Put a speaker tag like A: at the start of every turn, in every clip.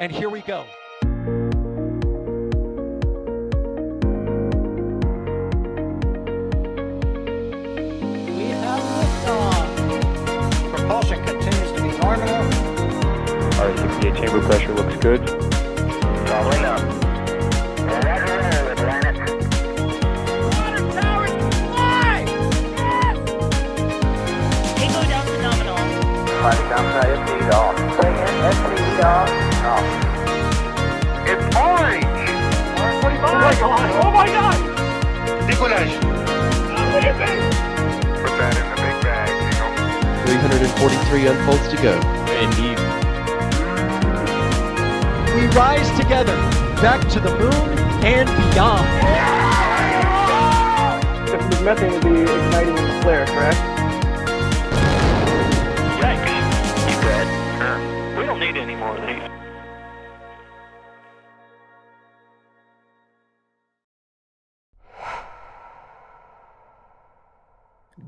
A: And here we go. We have liftoff.
B: Propulsion continues to be nominal.
C: RCPA chamber pressure looks good.
D: Traveling up. Roger, roll, Atlantic.
A: Water towers fly! Yes!
E: Tango down to nominal.
D: Fighting downside FD off. Bring in FD off. Off. It's orange!
A: Orange 25! Oh my god! Oh my god!
D: Decollage. What do you think? Put that in the big bag, Eagle.
F: 343 unfolds to go.
C: Indeed.
A: We rise together, back to the moon and beyond.
C: If the methane would be igniting in the flare, correct?
D: Yikes. You bet. Sure. We don't need any more of these.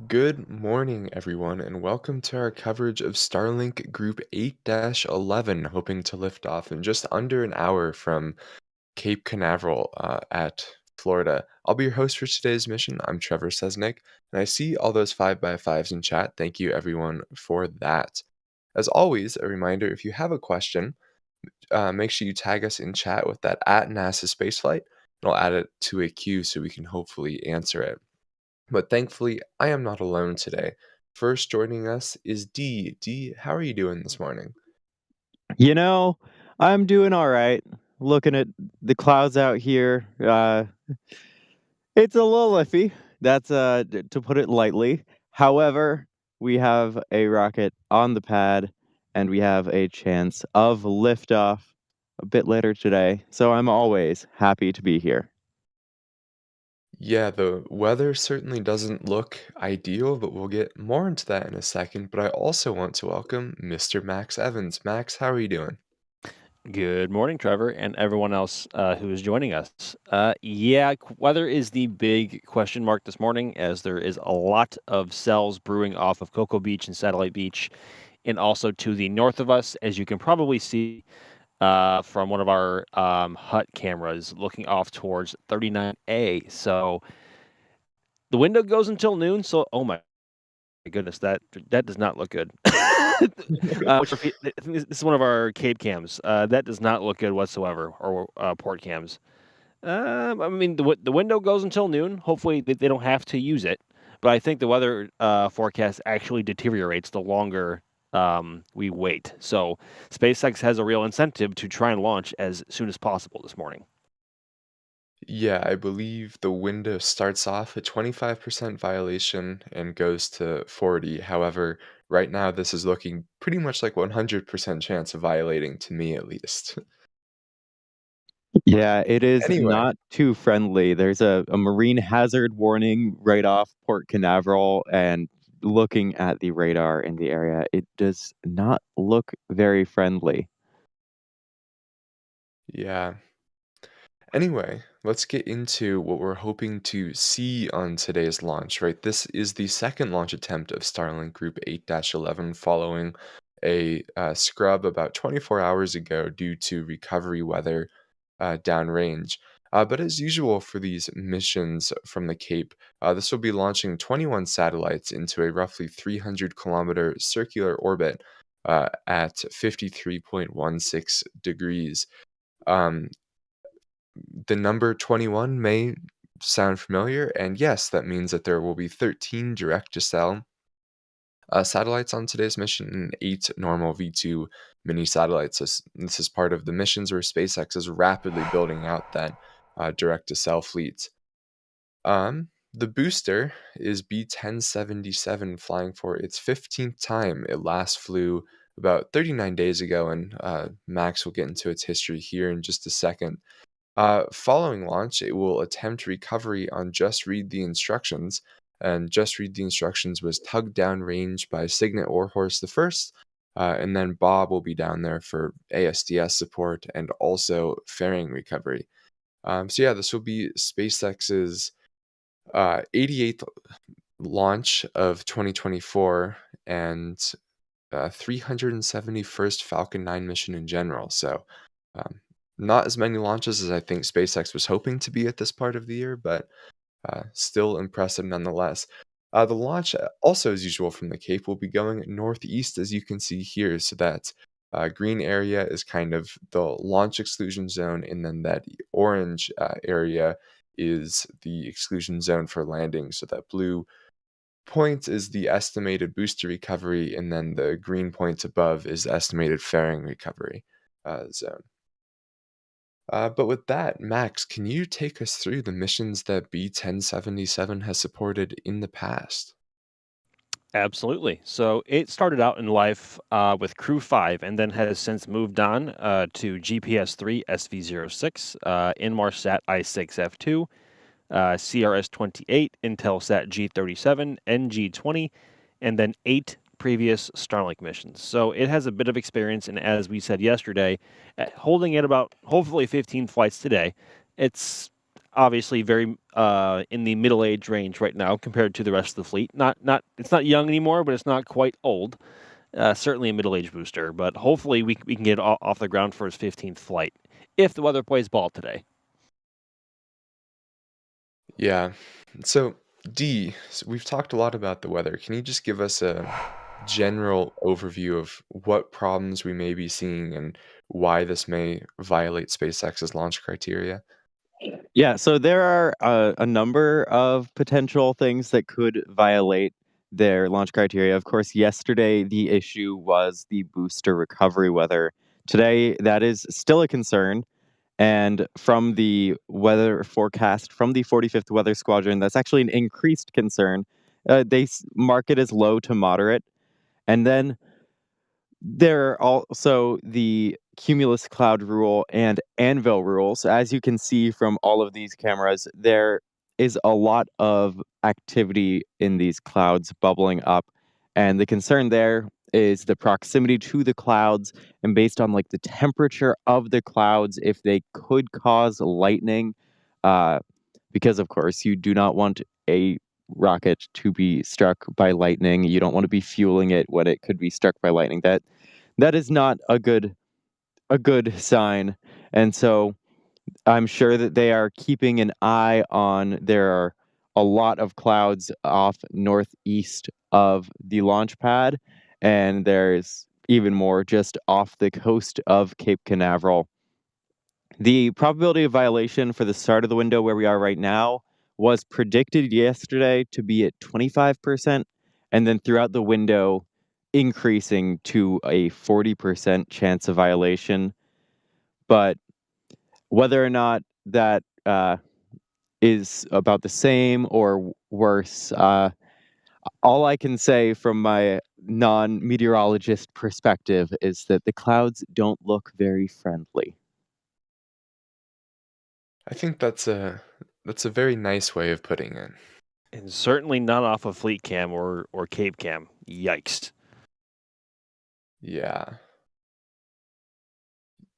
F: Good morning, everyone, and welcome to our coverage of Starlink Group 8-11, hoping to lift off in just under an hour from Cape Canaveral at Florida. I'll be your host for today's mission. I'm Trevor Sesnick, and I see all those 5x5s in chat. Thank you, everyone, for that. As always, a reminder, if you have a question, make sure you tag us in chat with that at NASA Spaceflight, and I'll add it to a queue so we can hopefully answer it. But thankfully, I am not alone today. First joining us is Dee. Dee, how are you doing this morning?
G: You know, I'm doing all right. Looking at the clouds out here, it's a little iffy. That's to put it lightly. However, we have a rocket on the pad, and we have a chance of liftoff a bit later today. So I'm always happy to be here.
F: Yeah, the weather certainly doesn't look ideal, but we'll get more into that in a second. But I also want to welcome Mr. Max Evans. Max, how are you doing?
H: Good morning, Trevor, and everyone else who is joining us. Weather is the big question mark this morning, as there is a lot of cells brewing off of Cocoa Beach and Satellite Beach, and also to the north of us, as you can probably see from one of our HUT cameras looking off towards 39A. So the window goes until noon. So, oh my goodness, that does not look good. I think this is one of our Cape cams. That does not look good whatsoever, or port cams. I mean, the window goes until noon. Hopefully, they don't have to use it. But I think the weather forecast actually deteriorates the longer we wait. So SpaceX has a real incentive to try and launch as soon as possible this morning.
F: Yeah, I believe the window starts off at 25% violation and goes to 40. However, right now this is looking pretty much like 100% chance of violating, to me at least.
G: Yeah, it is
F: Anyway.
G: not too friendly. There's a marine hazard warning right off Port Canaveral, and looking at the radar in the area, it does not look very friendly.
F: Yeah. Anyway, let's get into what we're hoping to see on today's launch, right? This is the second launch attempt of Starlink Group 8-11 following a scrub about 24 hours ago due to recovery weather downrange. But as usual for these missions from the Cape, this will be launching 21 satellites into a roughly 300-kilometer circular orbit at 53.16 degrees. The number 21 may sound familiar, and yes, that means that there will be 13 direct-to-cell satellites on today's mission and 8 normal V2 mini satellites. This is part of the missions where SpaceX is rapidly building out that direct-to-cell fleet. The booster is B1077, flying for its 15th time. It last flew about 39 days ago, and Max will get into its history here in just a second. Following launch, it will attempt recovery on Just Read the Instructions, and Just Read the Instructions was tugged down range by Cygnet Warhorse the First, and then Bob will be down there for ASDS support and also fairing recovery. This will be SpaceX's 88th launch of 2024 and 371st Falcon 9 mission in general. So Not as many launches as I think SpaceX was hoping to be at this part of the year, but still impressive nonetheless. The launch, also as usual from the Cape, will be going northeast, as you can see here. So that green area is kind of the launch exclusion zone, and then that orange area is the exclusion zone for landing. So that blue point is the estimated booster recovery, and then the green point above is the estimated fairing recovery zone. But with that, Max, can you take us through the missions that B-1077 has supported in the past?
H: Absolutely. So it started out in life with Crew 5 and then has since moved on to GPS 3 SV06, Inmarsat I6 F2, CRS 28, Intelsat G37, NG20, and then 8 previous Starlink missions. So it has a bit of experience, and as we said yesterday, holding it about hopefully 15 flights today. It's obviously very in the middle age range right now compared to the rest of the fleet. It's not young anymore, but it's not quite old. Certainly a middle age booster, but hopefully we can get it off the ground for his 15th flight if the weather plays ball today.
F: Yeah. So, we've talked a lot about the weather. Can you just give us a general overview of what problems we may be seeing and why this may violate SpaceX's launch criteria?
G: Yeah, so there are a number of potential things that could violate their launch criteria. Of course, yesterday the issue was the booster recovery weather. Today, that is still a concern. And from the weather forecast from the 45th Weather Squadron, that's actually an increased concern. They mark it as low to moderate. And then there are also the cumulus cloud rule and anvil rules. As you can see from all of these cameras, there is a lot of activity in these clouds bubbling up. And the concern there is the proximity to the clouds, and based on like the temperature of the clouds, if they could cause lightning, uh, because of course you do not want a rocket to be struck by lightning. You don't want to be fueling it when it could be struck by lightning. That is not a good sign. And so I'm sure that they are keeping an eye on. There are a lot of clouds off northeast of the launch pad, and there's even more just off the coast of Cape Canaveral. The probability of violation for the start of the window where we are right now was predicted yesterday to be at 25%, and then throughout the window increasing to a 40% chance of violation. But whether or not that is about the same or worse, all I can say from my non-meteorologist perspective is that the clouds don't look very friendly.
F: I think that's a very nice way of putting it.
H: And certainly not off of Fleet Cam or Cape Cam. Yikes.
F: Yeah.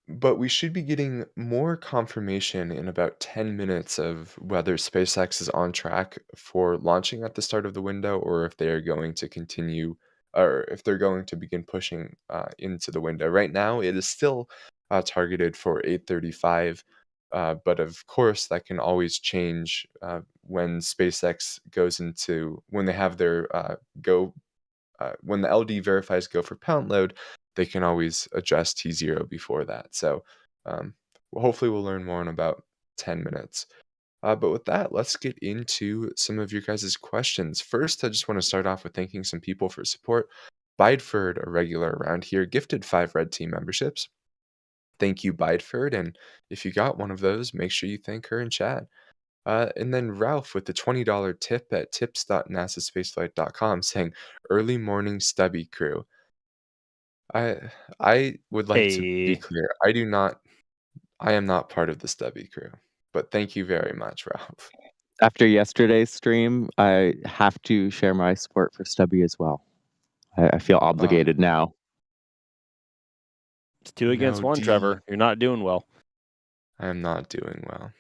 F: But we should be getting more confirmation in about 10 minutes of whether SpaceX is on track for launching at the start of the window or if they are going to continue or if they're going to begin pushing into the window. Right now, it is still targeted for 8:35, but of course, that can always change when SpaceX goes into when they have their go when the LD verifies go for pound load, they can always adjust T0 before that. So hopefully we'll learn more in about 10 minutes. But with that, let's get into some of your guys' questions. First, I just want to start off with thanking some people for support. Bideford, a regular around here, gifted 5 Red Team memberships. Thank you, Bideford. And if you got one of those, make sure you thank her in chat. And then Ralph with the $20 tip at tips.nasaspaceflight.com saying, early morning stubby crew. I would like to be clear. I am not part of the stubby crew. But thank you very much, Ralph.
G: After yesterday's stream, I have to share my support for Stubby as well. I feel obligated now.
H: It's 2 against
F: No,
H: 1, Trevor. You're not doing well.
F: I am not doing well.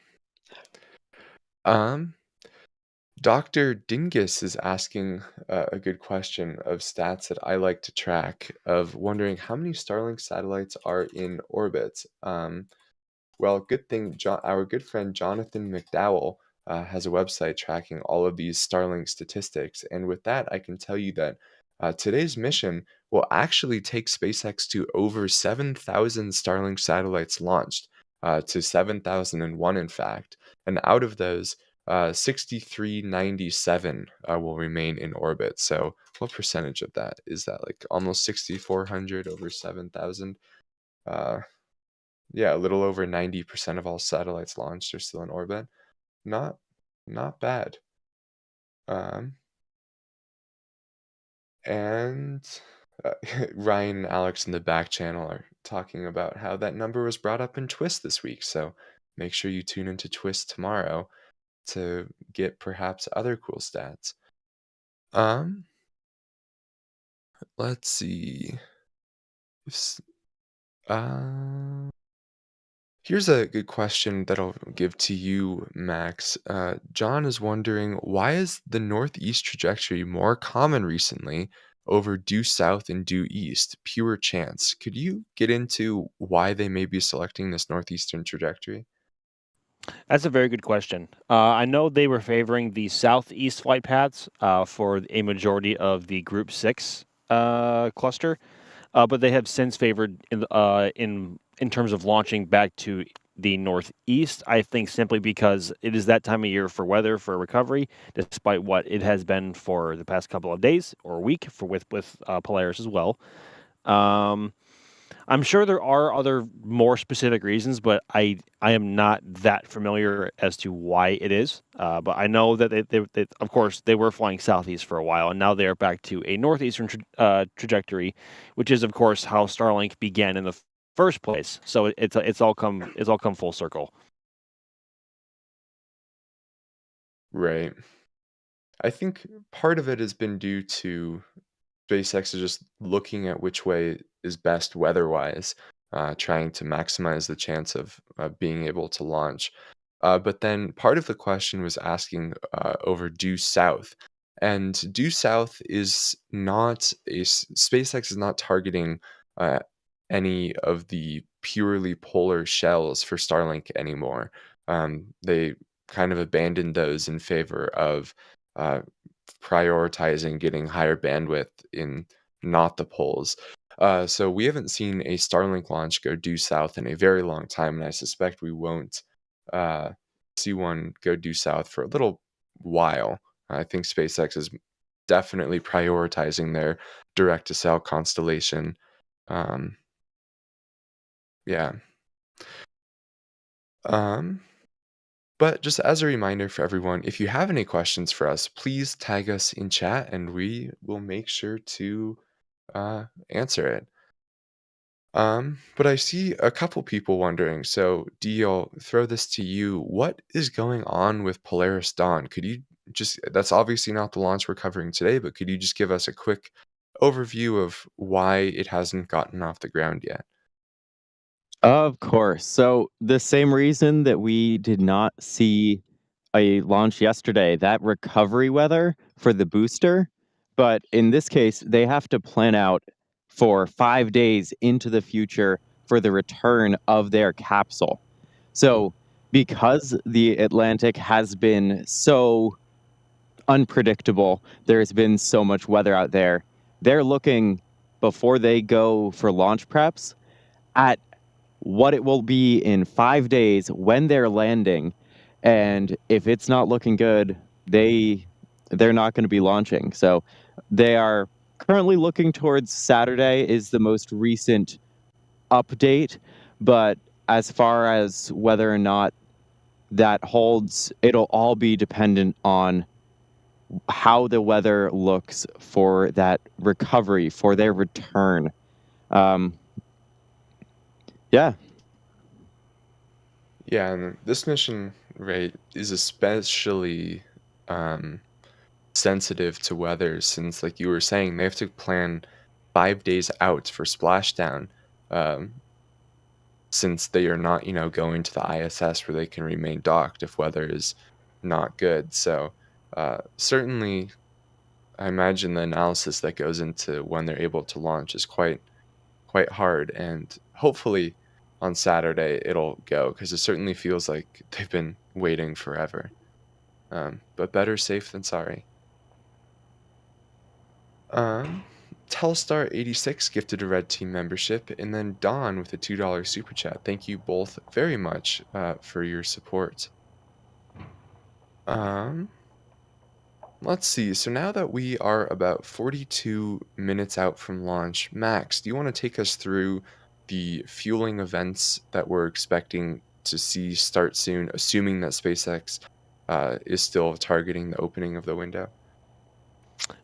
F: Dr. Dingus is asking a good question of stats that I like to track, of wondering how many Starlink satellites are in orbit. Well, good thing our good friend Jonathan McDowell has a website tracking all of these Starlink statistics. And with that, I can tell you that today's mission will actually take SpaceX to over 7,000 Starlink satellites launched, to 7,001, in fact. And out of those, 6,397 will remain in orbit. So, what percentage of that is that? Like almost 6,400 over 7,000? Uh, yeah, a little over 90% of all satellites launched are still in orbit. Not not bad. Um, and Ryan and Alex in the back channel are talking about how that number was brought up in Twist this week. So make sure you tune into Twist tomorrow to get perhaps other cool stats. Um, let's see. Here's a good question that I'll give to you, Max. John is wondering, why is the northeast trajectory more common recently over due south and due east? Pure chance. Could you get into why they may be selecting this northeastern trajectory?
H: That's a very good question. I know they were favoring the southeast flight paths for a majority of the Group 6 cluster, but they have since favored in terms of launching back to the northeast. I think simply because it is that time of year for weather for recovery, despite what it has been for the past couple of days or week for with Polaris as well. Um, I'm sure there are other more specific reasons, but I am not that familiar as to why it is. But I know that they of course they were flying southeast for a while, and now they are back to a northeastern trajectory, which is of course how Starlink began in the first place. So it's all come full circle.
F: Right. I think part of it has been due to SpaceX is just looking at which way is best weather-wise, trying to maximize the chance of being able to launch. But then part of the question was asking over due south. And due south is not SpaceX is not targeting uh, any of the purely polar shells for Starlink anymore. They kind of abandoned those in favor of uh, prioritizing getting higher bandwidth in not the poles. So we haven't seen a Starlink launch go due south in a very long time, and I suspect we won't uh, see one go due south for a little while. I think SpaceX is definitely prioritizing their direct to cell constellation. Um, yeah. Um, But just as a reminder for everyone, if you have any questions for us, please tag us in chat and we will make sure to answer it. But I see a couple people wondering. So, Dee, I'll throw this to you. What is going on with Polaris Dawn? Could you just, that's obviously not the launch we're covering today, but could you just give us a quick overview of why it hasn't gotten off the ground yet?
G: Of course. So the same reason that we did not see a launch yesterday, that recovery weather for the booster, but in this case, they have to plan out for 5 days into the future for the return of their capsule. So because the Atlantic has been so unpredictable, there's been so much weather out there, they're looking, before they go for launch preps, at what it will be in 5 days when they're landing, and if it's not looking good, they're not going to be launching. So they are currently looking towards Saturday is the most recent update, but as far as whether or not that holds, it'll all be dependent on how the weather looks for that recovery, for their return. Um, yeah.
F: Yeah, and this mission, right, is especially sensitive to weather since, like you were saying, they have to plan 5 days out for splashdown, um, since they are not, going to the ISS where they can remain docked if weather is not good. So Certainly, I imagine the analysis that goes into when they're able to launch is quite hard, and hopefully on Saturday it'll go, because it certainly feels like they've been waiting forever. But better safe than sorry. Telstar86 gifted a Red Team membership, and then Dawn with a $2 super chat. Thank you both very much for your support. Let's see. So now that we are about 42 minutes out from launch, Max, do you want to take us through the fueling events that we're expecting to see start soon, assuming that SpaceX is still targeting the opening of the window?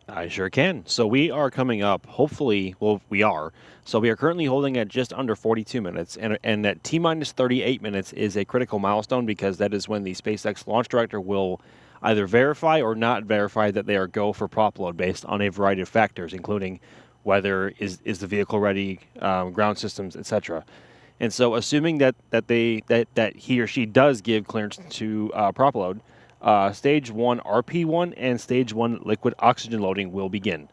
H: I sure can. So we are coming up, hopefully, well, we are. So we are currently holding at just under 42 minutes, and at T minus 38 minutes is a critical milestone, because that is when the SpaceX launch director will either verify or not verify that they are go for prop load based on a variety of factors, including whether is the vehicle ready, ground systems, etc. And so, assuming that he or she does give clearance to prop load, stage 1 RP1 and stage 1 liquid oxygen loading will begin.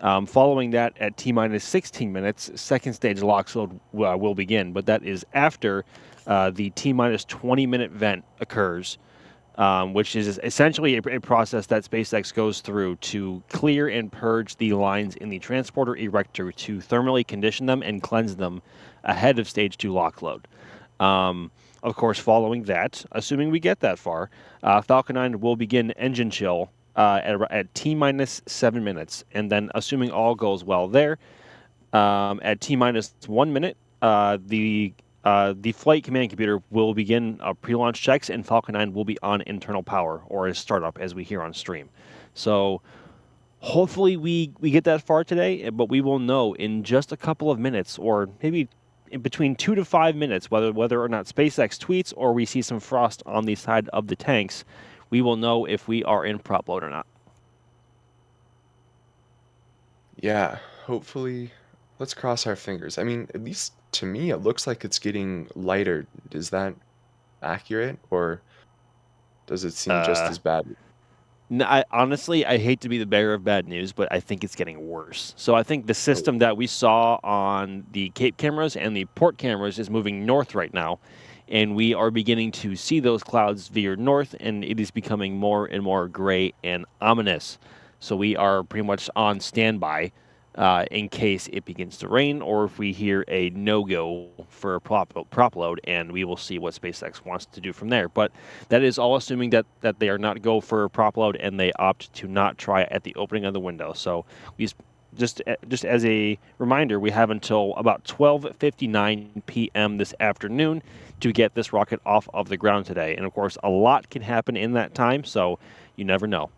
H: Following that, at T minus 16 minutes, second stage LOX load will begin, but that is after the T minus 20 minute vent occurs, which is essentially a process that SpaceX goes through to clear and purge the lines in the transporter erector to thermally condition them and cleanse them ahead of stage 2 LOX load. Of course, following that, assuming we get that far, Falcon 9 will begin engine chill at T minus 7 minutes. And then, assuming all goes well there, at T minus 1 minute, the flight command computer will begin pre-launch checks, and Falcon 9 will be on internal power, or a startup, as we hear on stream. So hopefully we get that far today, but we will know in just a couple of minutes, or maybe in between 2 to 5 minutes, whether or not SpaceX tweets or we see some frost on the side of the tanks, we will know if we are in prop load or not.
F: Yeah, hopefully. Let's cross our fingers. I mean, at least to me, it looks like it's getting lighter. Is that accurate, or does it seem just as bad?
H: No, honestly, I hate to be the bearer of bad news, but I think it's getting worse. So I think the system that we saw on the Cape cameras and the port cameras is moving north right now, and we are beginning to see those clouds veer north, and it is becoming more and more gray and ominous. So we are pretty much on standby in case it begins to rain, or if we hear a no-go for a prop load, and we will see what SpaceX wants to do from there. But that is all assuming that they are not go for a prop load and they opt to not try at the opening of the window. So we just as a reminder, we have until about 12:59 p.m. this afternoon to get this rocket off of the ground today. And of course, a lot can happen in that time, so you never know.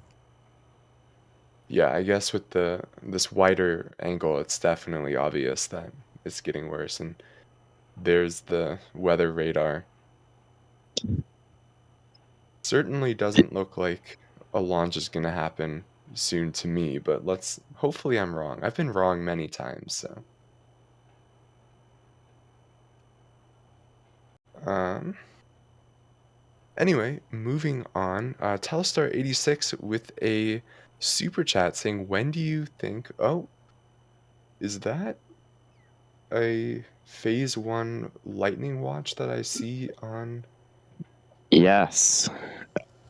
F: Yeah, I guess with this wider angle, it's definitely obvious that it's getting worse. And there's the weather radar. Certainly doesn't look like a launch is going to happen soon to me, but hopefully I'm wrong. I've been wrong many times, so. Anyway, moving on. Telstar86 with a super chat saying, when do you think... Oh, is that a phase 1 lightning watch that I see on...
G: Yes.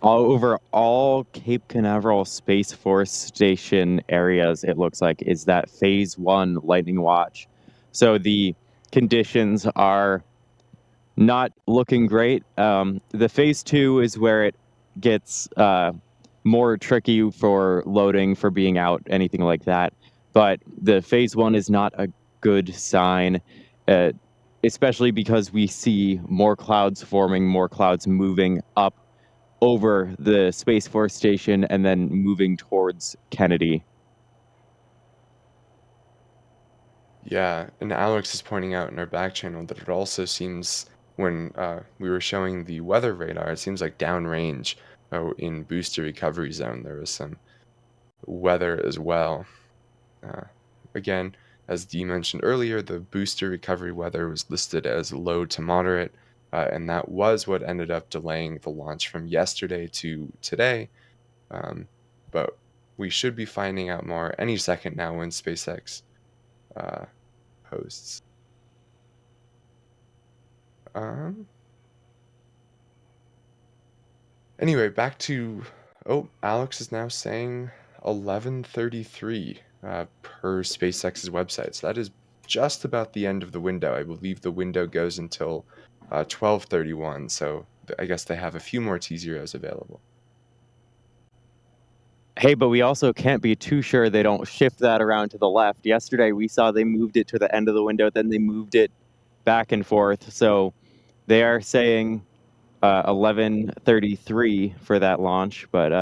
G: All over all Cape Canaveral Space Force Station areas, it looks like, is that phase 1 lightning watch. So the conditions are not looking great. The phase 2 is where it gets more tricky for loading, for being out, anything like that. But the phase 1 is not a good sign, especially because we see more clouds forming, more clouds moving up over the Space Force Station and then moving towards Kennedy.
F: Yeah, and Alex is pointing out in our back channel that it also seems, when we were showing the weather radar, it seems like downrange in booster recovery zone there was some weather as well. Again, as Dee mentioned earlier, the booster recovery weather was listed as low to moderate, and that was what ended up delaying the launch from yesterday to today. But we should be finding out more any second now when SpaceX posts. Anyway, back to Alex is now saying 11:33 per SpaceX's website. So that is just about the end of the window. I believe the window goes until 12:31. So I guess they have a few more T0s available.
G: Hey, but we also can't be too sure they don't shift that around to the left. Yesterday, we saw they moved it to the end of the window, then they moved it back and forth. So they are saying 11:33 for that launch, but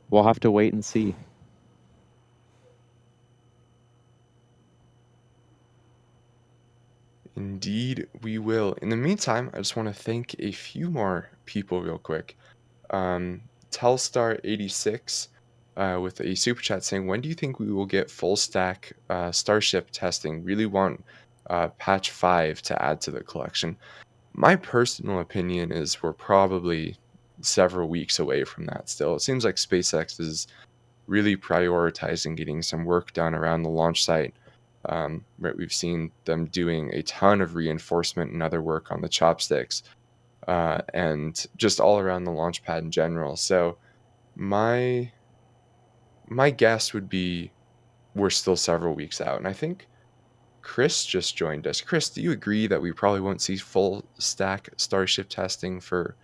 G: we'll have to wait and see.
F: Indeed, we will. In the meantime, I just want to thank a few more people real quick. Telstar86 with a super chat saying, when do you think we will get full stack Starship testing? Really want patch 5 to add to the collection. My personal opinion is we're probably several weeks away from that still. It seems like SpaceX is really prioritizing getting some work done around the launch site. Right, we've seen them doing a ton of reinforcement and other work on the chopsticks, and just all around the launch pad in general. So my guess would be we're still several weeks out. And I think Chris just joined us. Chris, do you agree that we probably won't see full stack Starship testing for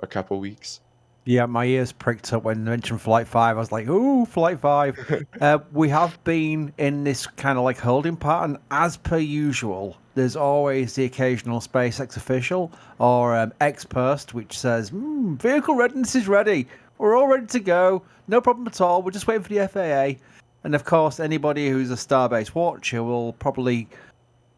F: a couple weeks?
I: Yeah, my ears pricked up when they mentioned Flight 5. I was like, ooh, Flight 5. We have been in this kind of like holding pattern. As per usual, there's always the occasional SpaceX official or ex-post which says, vehicle readiness is ready. We're all ready to go. No problem at all. We're just waiting for the FAA. And of course, anybody who's a Starbase watcher will probably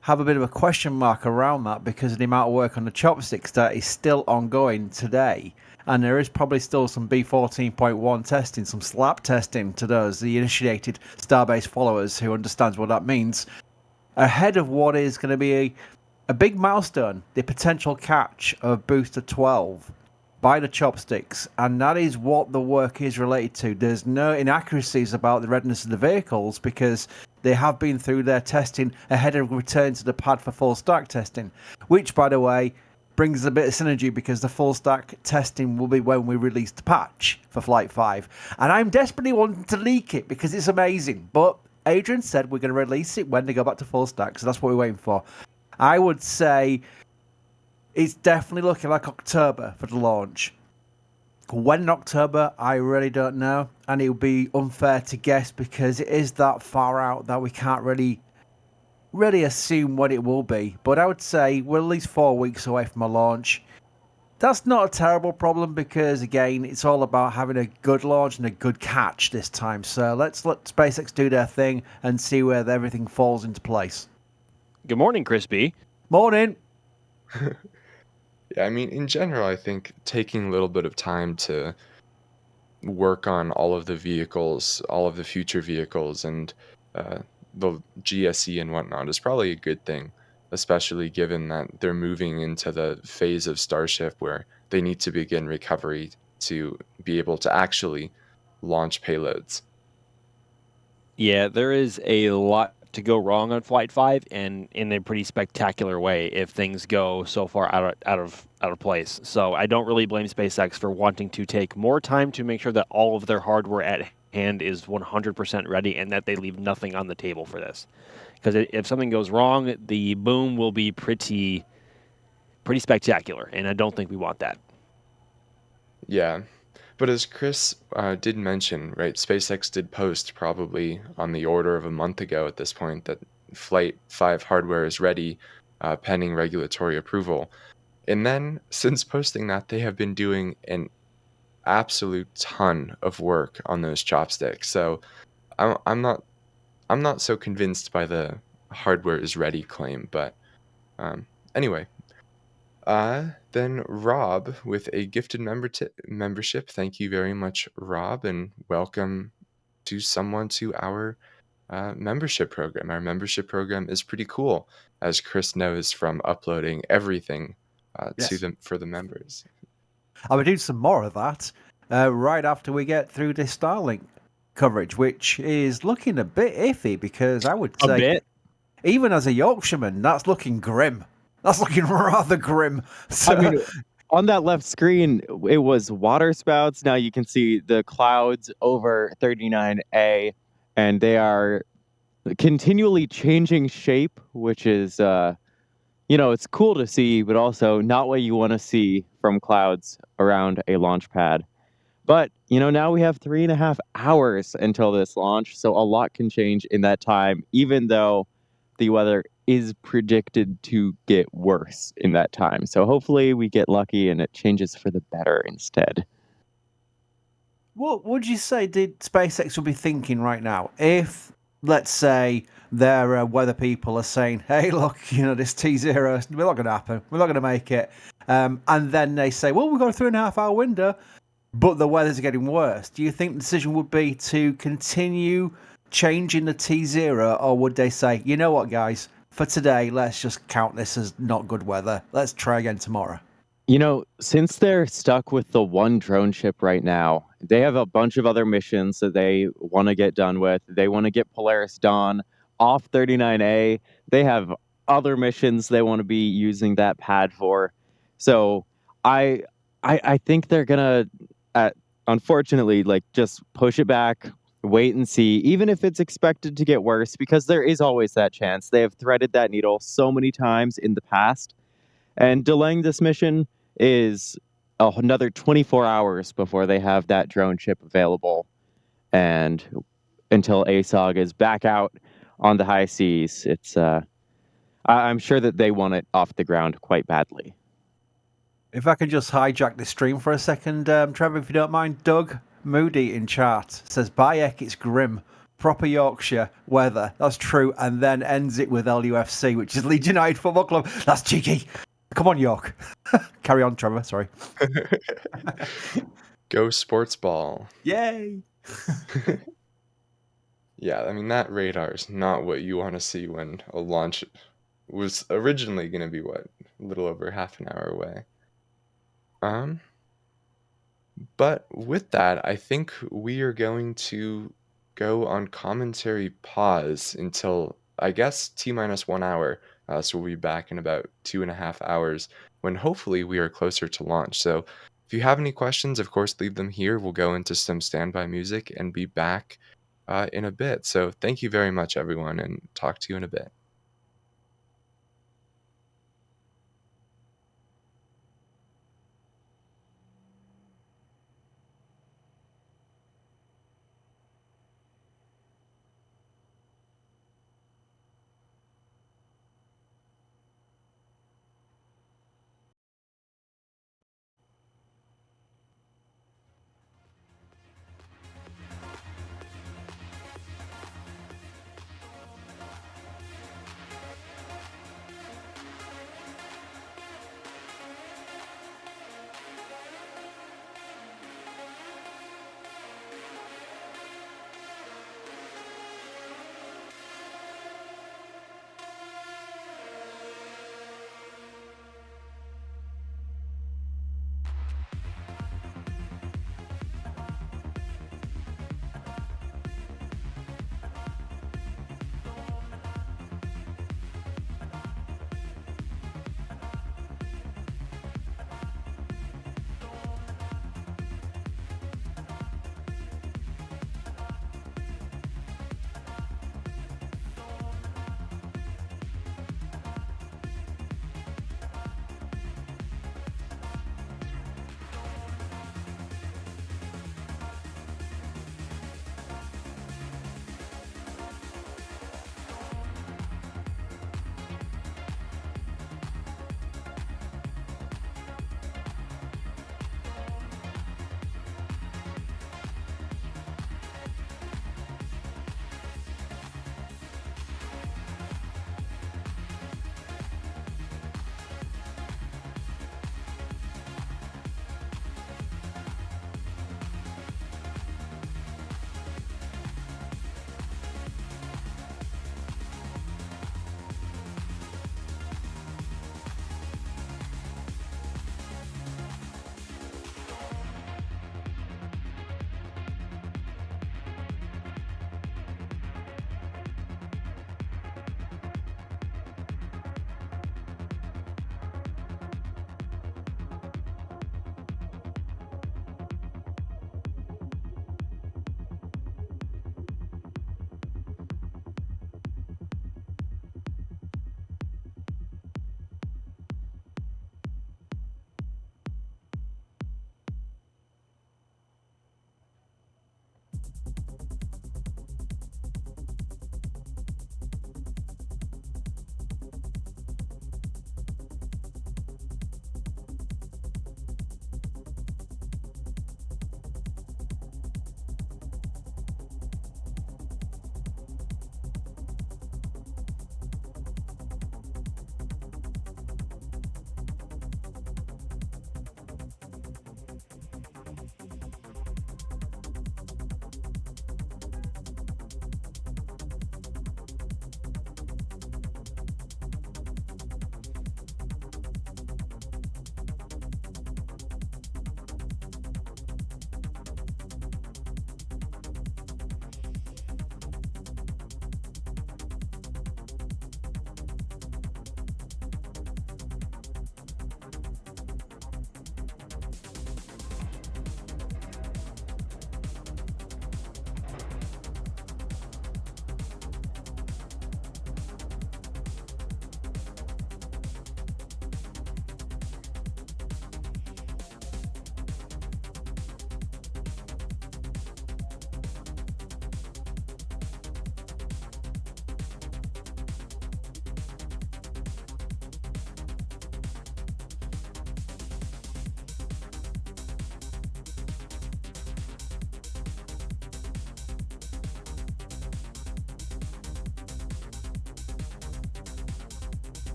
I: have a bit of a question mark around that because of the amount of work on the chopsticks that is still ongoing today. And there is probably still some B14.1 testing, some SLAP testing to those, the initiated Starbase followers who understands what that means, ahead of what is going to be a big milestone, the potential catch of Booster 12 by the chopsticks. And that is what the work is related to. There's no inaccuracies about the readiness of the vehicles because they have been through their testing ahead of return to the pad for full stack testing, which, by the way, brings a bit of synergy because the full stack testing will be when we release the patch for Flight 5. And I'm desperately wanting to leak it because it's amazing. But Adrian said we're going to release it when they go back to full stack, so that's what we're waiting for. I would say it's definitely looking like October for the launch. When in October, I really don't know. And it would be unfair to guess because it is that far out that we can't really assume what it will be. But I would say we're at least 4 weeks away from a launch. That's not a terrible problem because, again, it's all about having a good launch and a good catch this time. So let's let SpaceX do their thing and see where everything falls into place.
H: Good morning, Chris B.
I: Morning.
F: Yeah, I mean, in general, I think taking a little bit of time to work on all of the vehicles, all of the future vehicles, and the GSE and whatnot is probably a good thing, especially given that they're moving into the phase of Starship where they need to begin recovery to be able to actually launch payloads.
H: Yeah, there is a lot to go wrong on Flight 5, and in a pretty spectacular way if things go so far out of place. So I don't really blame SpaceX for wanting to take more time to make sure that all of their hardware at hand is 100% ready and that they leave nothing on the table for this. Because if something goes wrong, the boom will be pretty spectacular, and I don't think we want that.
F: Yeah. But as Chris did mention, right, SpaceX did post probably on the order of a month ago at this point that Flight 5 hardware is ready, pending regulatory approval. And then since posting that, they have been doing an absolute ton of work on those chopsticks. So I'm not so convinced by the hardware is ready claim. But anyway. Then Rob with a gifted membership. Thank you very much, Rob, and welcome to someone to our membership program. Our membership program is pretty cool, as Chris knows from uploading everything
I: Yes.
F: for the members.
I: I'll be doing some more of that. right after we get through this Starlink coverage, which is looking a bit iffy because I would
G: A
I: say,
G: bit.
I: even as a Yorkshireman, that's looking grim. That's looking rather grim. So,
G: I mean, on that left screen, it was water spouts. Now you can see the clouds over 39A, and they are continually changing shape, which is, it's cool to see, but also not what you want to see from clouds around a launch pad. But, now we have 3.5 hours until this launch, so a lot can change in that time, even though the weather is predicted to get worse in that time. So hopefully we get lucky and it changes for the better instead.
I: what would you say did SpaceX would be thinking right now if, let's say, their weather people are saying, "Hey, look, this T0, we're not going to happen. We're not going to make it," and then they say, "Well, we've got a 3.5 hour window, but the weather's getting worse." Do you think the decision would be to continue changing the T0, or would they say, "You know what, guys? For today, let's just count this as not good weather. Let's try again tomorrow"?
G: Since they're stuck with the one drone ship right now, they have a bunch of other missions that they want to get done with. They want to get Polaris Dawn off 39A. They have other missions they want to be using that pad for. So I think they're gonna, unfortunately, just push it back, wait and see, even if it's expected to get worse, because there is always that chance. They have threaded that needle so many times in the past, and delaying this mission is another 24 hours before they have that drone ship available, and until ASOG is back out on the high seas, it's I'm sure that they want it off the ground quite badly.
I: If I can just hijack this stream for a second, Trevor, if you don't mind, Doug Moody in chat says, Bayek, it's grim. Proper Yorkshire weather. That's true. And then ends it with LUFC, which is Leeds United Football Club. That's cheeky. Come on, York. Carry on, Trevor. Sorry.
F: Go sports ball.
I: Yay.
F: Yeah, I mean, that radar is not what you want to see when a launch was originally going to be, a little over half an hour away. But with that, I think we are going to go on commentary pause until, I guess, T-minus 1 hour. So we'll be back in about 2.5 hours when hopefully we are closer to launch. So if you have any questions, of course, leave them here. We'll go into some standby music and be back in a bit. So thank you very much, everyone, and talk to you in a bit.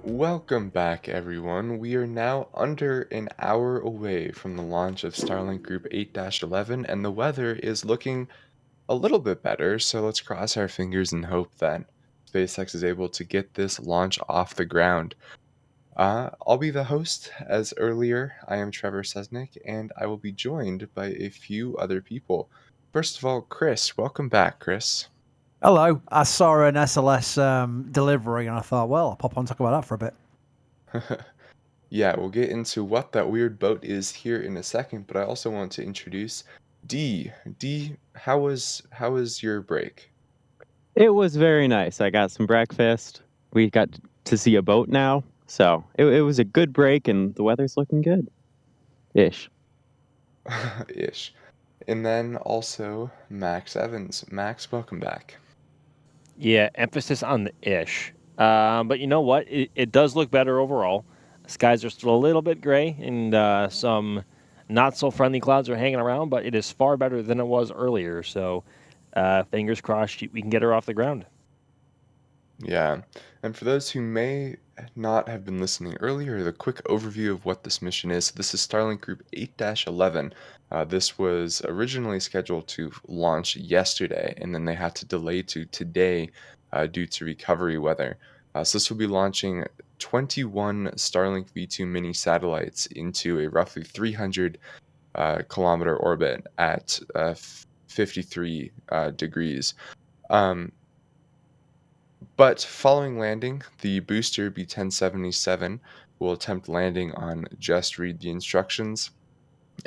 F: Welcome back, everyone. We are now under an hour away from the launch of Starlink Group 8-11, and the weather is looking a little bit better, so let's cross our fingers and hope that SpaceX is able to get this launch off the ground. I'll be the host, as earlier. I am Trevor Sesnick, and I will be joined by a few other people. First of all, Chris. Welcome back, Chris.
I: Hello. I saw an SLS delivery and I thought, well, I'll pop on and talk about that for a bit.
F: Yeah, we'll get into what that weird boat is here in a second, but I also want to introduce D. D, how was your break?
G: It was very nice. I got some breakfast. We got to see a boat now. So it was a good break and the weather's looking good. Ish.
F: Ish. And then also Max Evans. Max, welcome back.
H: Yeah, emphasis on the ish. But you know what? It does look better overall. Skies are still a little bit gray, and some not so friendly clouds are hanging around, but it is far better than it was earlier. So, fingers crossed we can get her off the ground.
F: Yeah, and for those who may not have been listening earlier, the quick overview of what this mission is. This is Starlink Group 8-11. This was originally scheduled to launch yesterday, and then they had to delay to today due to recovery weather. So this will be launching 21 Starlink V2 mini satellites into a roughly 300 kilometer orbit at 53 degrees. But following landing, the booster B-1077 will attempt landing on Just Read the Instructions.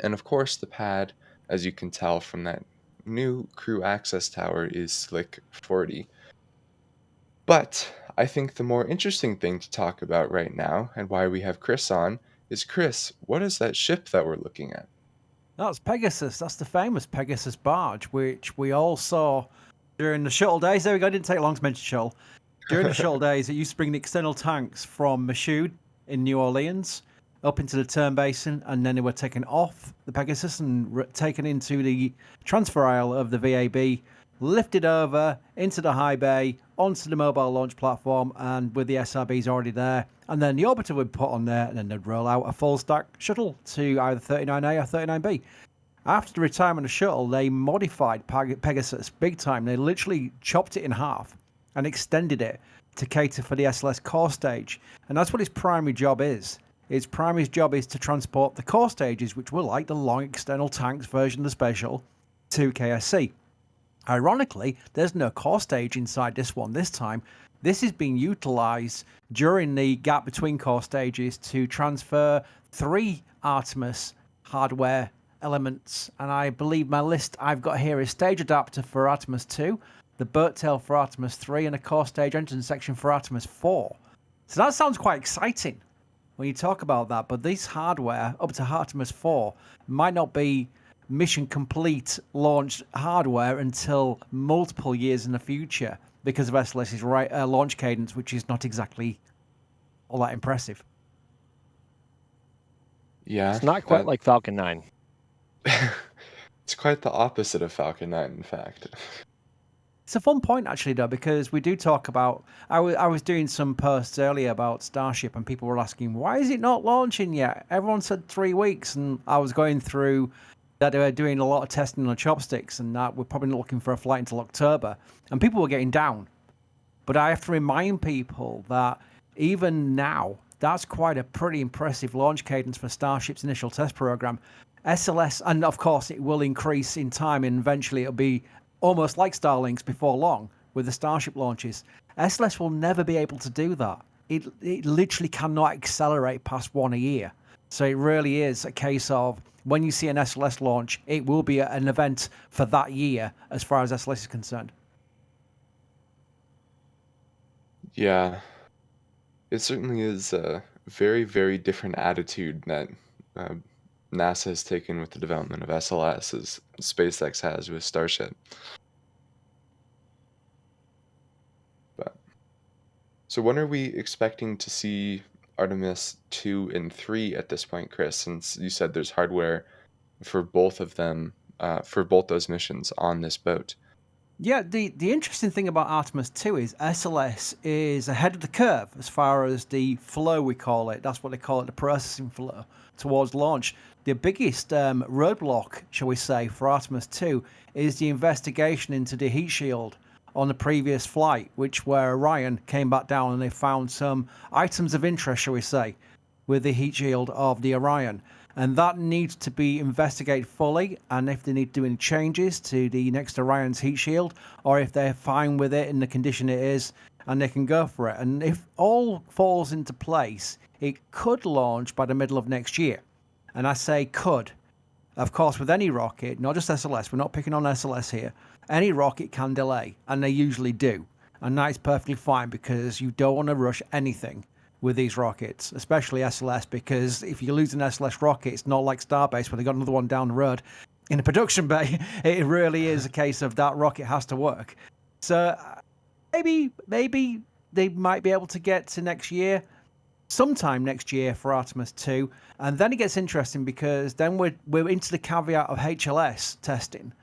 F: And of course, the pad, as you can tell from that new crew access tower, is Slick 40. But I think the more interesting thing to talk about right now, and why we have Chris on, is Chris, what is that ship that we're looking at?
I: That's Pegasus. That's the famous Pegasus barge, which we all saw during the shuttle days. There we go. Didn't take long to mention shuttle. During the shuttle days, it used to bring the external tanks from Michoud in New Orleans up into the Turn Basin, and then they were taken off the Pegasus and taken into the transfer aisle of the VAB, lifted over into the high bay, onto the mobile launch platform, and with the SRBs already there. And then the orbiter would put on there, and then they'd roll out a full stack shuttle to either 39A or 39B. After the retirement of shuttle, they modified Pegasus big time. They literally chopped it in half and extended it to cater for the SLS core stage. And that's what its primary job is. Its primary job is to transport the core stages, which were like the long external tanks version of the Space Shuttle, to KSC. Ironically, there's no core stage inside this one this time. This is being utilized during the gap between core stages to transfer 3 Artemis hardware elements. And I believe my list I've got here is stage adapter for Artemis 2, the boat tail for Artemis 3, and a core stage engine section for Artemis 4. So that sounds quite exciting when you talk about that, but this hardware up to Artemis 4 might not be mission complete launched hardware until multiple years in the future because of SLS's launch cadence, which is not exactly all that impressive.
F: Yeah.
H: It's not quite like Falcon 9.
F: It's quite the opposite of Falcon 9, in fact.
I: It's a fun point, actually, though, because we do talk about... I was doing some posts earlier about Starship, and people were asking, why is it not launching yet? Everyone said 3 weeks, and I was going through that they were doing a lot of testing on chopsticks, and that we're probably not looking for a flight until October. And people were getting down. But I have to remind people that even now, that's quite a pretty impressive launch cadence for Starship's initial test program. SLS, and of course, it will increase in time, and eventually it'll be almost like Starlink's before long with the Starship launches. SLS will never be able to do that. It literally cannot accelerate past 1 a year. So it really is a case of when you see an SLS launch, it will be an event for that year as far as SLS is concerned.
F: Yeah, it certainly is a very, very different attitude that NASA has taken with the development of SLS as SpaceX has with Starship. But so when are we expecting to see Artemis 2 and 3 at this point, Chris, since you said there's hardware for both of them, for both those missions on this boat?
I: Yeah, the interesting thing about Artemis 2 is SLS is ahead of the curve as far as the flow, we call it. That's what they call it, the processing flow towards launch. The biggest roadblock, shall we say, for Artemis 2 is the investigation into the heat shield on the previous flight, where Orion came back down and they found some items of interest, shall we say, with the heat shield of the Orion. And that needs to be investigated fully, and if they need to do any changes to the next Orion's heat shield, or if they're fine with it in the condition it is, and they can go for it. And if all falls into place, it could launch by the middle of next year. And I say could. Of course, with any rocket, not just SLS, we're not picking on SLS here, any rocket can delay, and they usually do. And that is perfectly fine because you don't want to rush anything with these rockets, especially SLS, because if you lose an SLS rocket, it's not like Starbase where they got another one down the road. in a production bay. It really is a case of that rocket has to work. So maybe they might be able to get to next year, sometime next year for Artemis 2. And then it gets interesting because then we're into the caveat of HLS testing.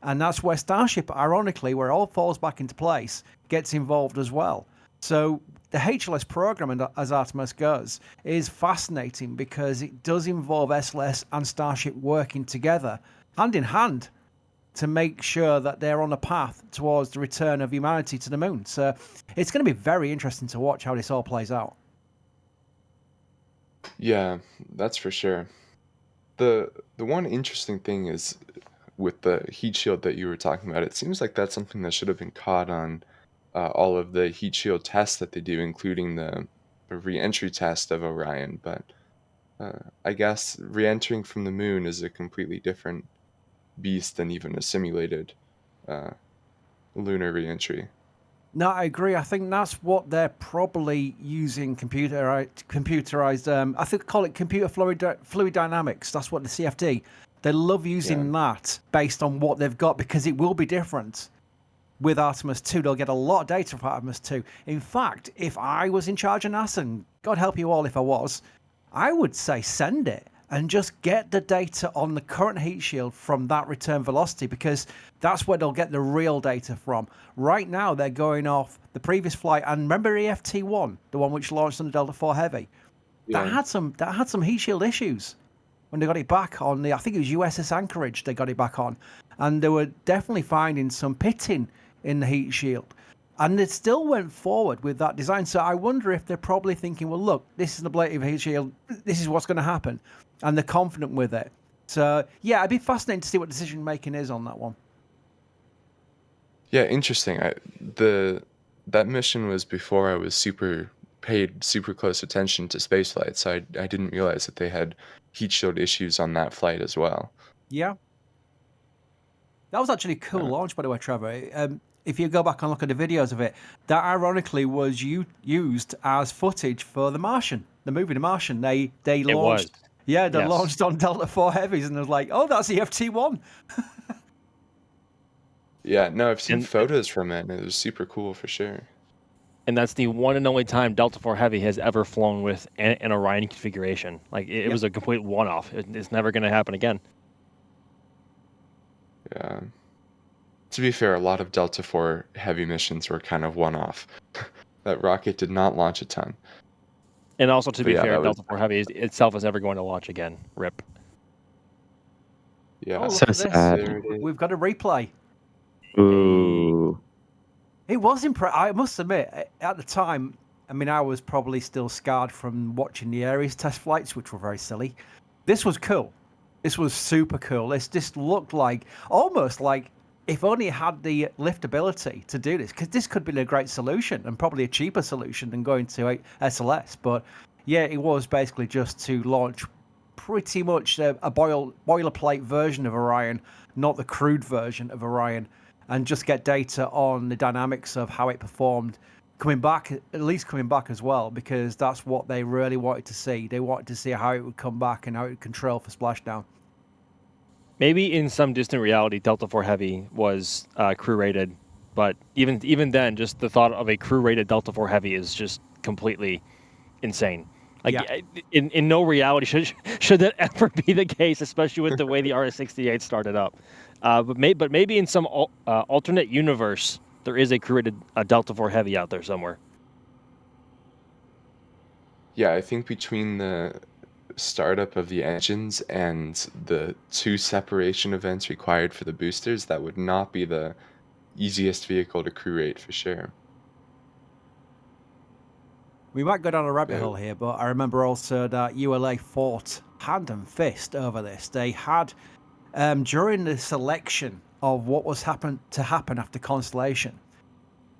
I: And that's where Starship, ironically, where it all falls back into place, gets involved as well. So the HLS program, as Artemis goes, is fascinating because it does involve SLS and Starship working together, hand in hand, to make sure that they're on a path towards the return of humanity to the moon. So it's going to be very interesting to watch how this all plays out.
F: Yeah, that's for sure. The one interesting thing is with the heat shield that you were talking about, it seems like that's something that should have been caught on all of the heat shield tests that they do, including the re-entry test of Orion. But I guess re-entering from the moon is a completely different beast than even a simulated lunar re-entry.
I: No, I agree. I think that's what they're probably using computerized. I think call it computer fluid dynamics. That's what the CFD. They love using that based on what they've got because it will be different. With Artemis 2, they'll get a lot of data from Artemis 2. In fact, if I was in charge of NASA, and God help you all if I was, I would say send it and just get the data on the current heat shield from that return velocity because that's where they'll get the real data from. Right now, they're going off the previous flight, and remember EFT-1, the one which launched on the Delta IV Heavy?
F: Yeah.
I: That had some heat shield issues when they got it back on I think it was USS Anchorage they got it back on. And they were definitely finding some pitting in the heat shield. And they still went forward with that design. So I wonder if they're probably thinking, well, look, this is an ablative heat shield. This is what's going to happen. And they're confident with it. So, yeah, it'd be fascinating to see what decision making is on that one.
F: Yeah, interesting. That mission was before I was paid super close attention to space flight, so I didn't realize that they had heat shield issues on that flight as well.
I: Yeah. That was actually a cool launch, by the way, Trevor. If you go back and look at the videos of it, that ironically was used as footage for The Martian, the movie The Martian. They launched. Yeah, they launched on Delta IV Heavies, and it was like, oh, that's EFT-1.
F: Yeah, no, I've seen photos from it, and it was super cool for sure.
H: And that's the one and only time Delta IV Heavy has ever flown with an Orion configuration. Like, it was a complete one-off. It's never going to happen again.
F: Yeah. To be fair, a lot of Delta IV Heavy missions were kind of one-off. That rocket did not launch a ton.
H: And also, to be fair, Delta IV Heavy itself is never going to launch again. RIP.
F: Yeah.
I: Oh,
G: So sad.
I: We've got a replay.
G: Ooh.
I: It was impressive. I must admit, at the time, I mean, I was probably still scarred from watching the Ares test flights, which were very silly. This was cool. This was super cool. This looked like, almost like, if only it had the liftability to do this, because this could be a great solution and probably a cheaper solution than going to SLS. But yeah, it was basically just to launch pretty much a boilerplate version of Orion, not the crude version of Orion, and just get data on the dynamics of how it performed coming back as well, because that's what they really wanted to see. They wanted to see how it would come back and how it would control for splashdown.
H: Maybe in some distant reality, Delta IV Heavy was crew-rated, but even then, just the thought of a crew-rated Delta IV Heavy is just completely insane. Like, in no reality should that ever be the case, especially with the way the RS-68 started up. But maybe in some alternate universe, there is a crew-rated Delta IV Heavy out there somewhere.
F: Yeah, I think between the startup of the engines and the 2 separation events required for the boosters, that would not be the easiest vehicle to crew rate for sure.
I: We might go down a rabbit hole here, but I remember also that ULA fought hand and fist over this. They had, during the selection of what was to happen after Constellation,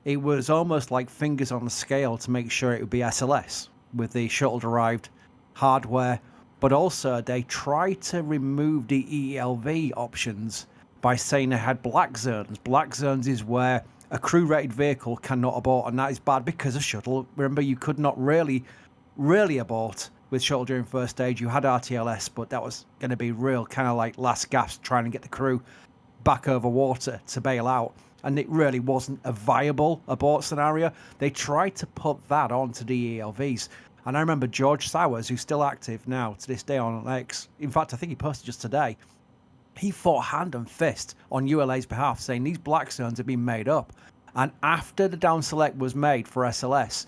I: it was almost like fingers on the scale to make sure it would be SLS with the shuttle-derived hardware, but also they tried to remove the ELV options by saying they had black zones. Black zones is where a crew-rated vehicle cannot abort, and that is bad because of shuttle. Remember, you could not really abort with shuttle during first stage. You had RTLS, but that was going to be real kind of like last gasp trying to get the crew back over water to bail out. And it really wasn't a viable abort scenario. They tried to put that onto DELVs. And I remember George Sowers, who's still active now to this day on X. In fact, I think he posted just today. He fought hand and fist on ULA's behalf, saying these black zones have been made up. And after the down select was made for SLS,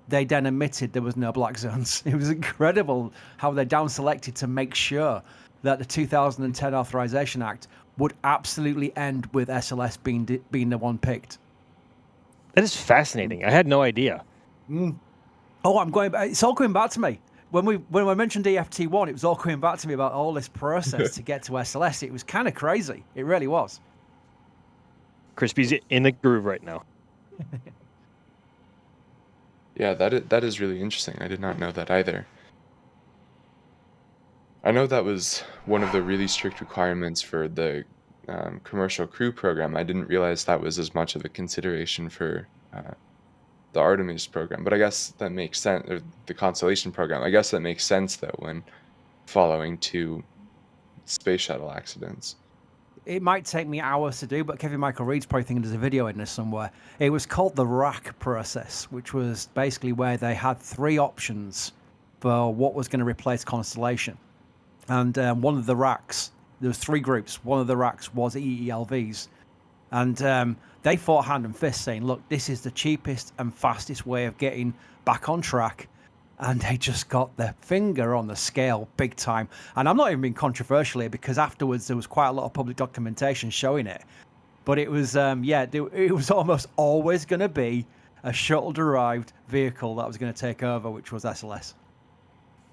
I: they then admitted there was no black zones. It was incredible how they down selected to make sure that the 2010 Authorization Act would absolutely end with SLS being the one picked.
H: That is fascinating. I had no idea.
I: Oh, it's all coming back to me. When I mentioned EFT1, it was all coming back to me about all this process to get to SLS. It was kind of crazy. It really was.
H: Crispy's in the groove right now.
F: Yeah, that is really interesting. I did not know that either. I know that was one of the really strict requirements for the commercial crew program. I didn't realize that was as much of a consideration for the Artemis program, but I guess that makes sense, or the Constellation program. I guess that makes sense, though, when following 2 space shuttle accidents.
I: It might take me hours to do, but Kevin Michael Reed's probably thinking there's a video in there somewhere. It was called the rack process, which was basically where they had 3 options for what was going to replace Constellation. And one of the racks, there was 3 groups. One of the racks was EELVs. And they fought hand and fist saying, look, this is the cheapest and fastest way of getting back on track. And they just got their finger on the scale big time. And I'm not even being controversial here, because afterwards there was quite a lot of public documentation showing it. But it was, it was almost always going to be a shuttle-derived vehicle that was going to take over, which was SLS.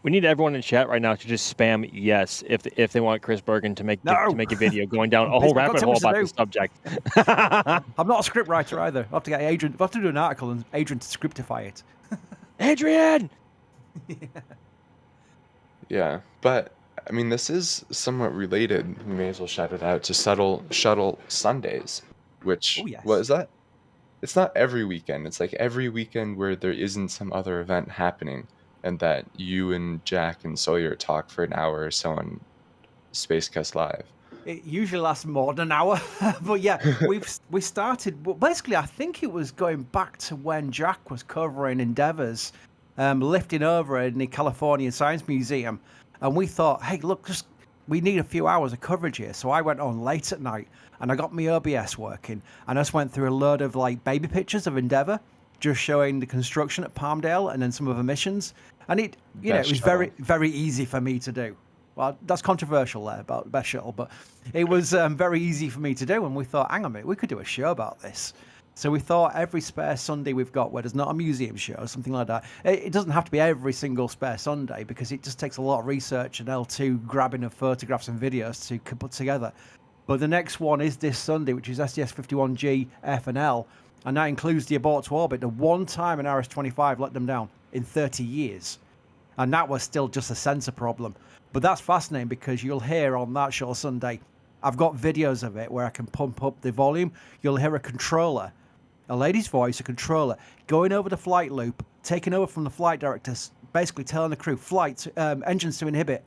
H: We need everyone in chat right now to just spam yes if they want Chris Bergen to make a video going down a whole rabbit hole about this subject.
I: I'm not a script writer either. I'll have to get Adrian. I'll have to do an article and Adrian to scriptify it.
H: Adrian.
F: Yeah, but I mean, this is somewhat related. We may as well shout it out to Shuttle Sundays, which what is that? It's not every weekend. It's like every weekend where there isn't some other event happening, and that you and Jack and Sawyer talk for an hour or so on Spacecast Live.
I: It usually lasts more than an hour, but yeah, we started. Well, basically, I think it was going back to when Jack was covering Endeavour's lifting over in the California Science Museum, and we thought, hey, look, we need a few hours of coverage here. So I went on late at night, and I got my OBS working, and I just went through a load of like baby pictures of Endeavour, just showing the construction at Palmdale and then some of the missions, and it was very, very easy for me to do. Well, that's controversial there about Best Shuttle, but it was very easy for me to do. And we thought, hang on a minute, we could do a show about this. So we thought every spare Sunday we've got where there's not a museum show or something like that. It doesn't have to be every single spare Sunday, because it just takes a lot of research and L2 grabbing of photographs and videos to put together. But the next one is this Sunday, which is STS-51G, F and L. And that includes the abort to orbit. The one time an RS-25 let them down in 30 years. And that was still just a sensor problem. But that's fascinating, because you'll hear on that Shuttle Sunday, I've got videos of it where I can pump up the volume. You'll hear a controller, a lady's voice, a controller, going over the flight loop, taking over from the flight directors, basically telling the crew, engines to inhibit.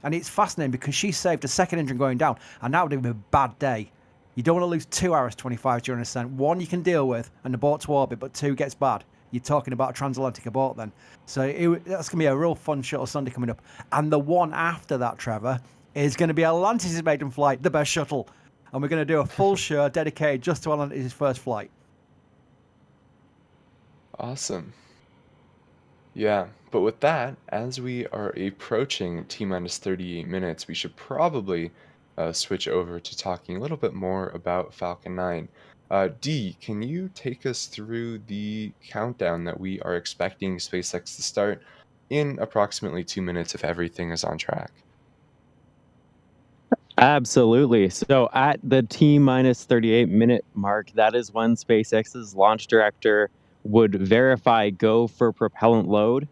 I: And it's fascinating because she saved a second engine going down, and that would have been a bad day. You don't want to lose 2 RS-25s during ascent. 1 you can deal with and abort to orbit, but 2 gets bad. You're talking about a transatlantic abort then. So that's going to be a real fun Shuttle Sunday coming up. And the one after that, Trevor, is going to be Atlantis' maiden flight, the Best Shuttle. And we're going to do a full show dedicated just to Atlantis' first flight.
F: Awesome. Yeah, but with that, as we are approaching T-minus 38 minutes, we should probably switch over to talking a little bit more about Falcon 9. D, can you take us through the countdown that we are expecting SpaceX to start in approximately 2 minutes if everything is on track?
G: Absolutely. So at the T-minus 38 minute mark, that is when SpaceX's launch director would verify go for propellant load.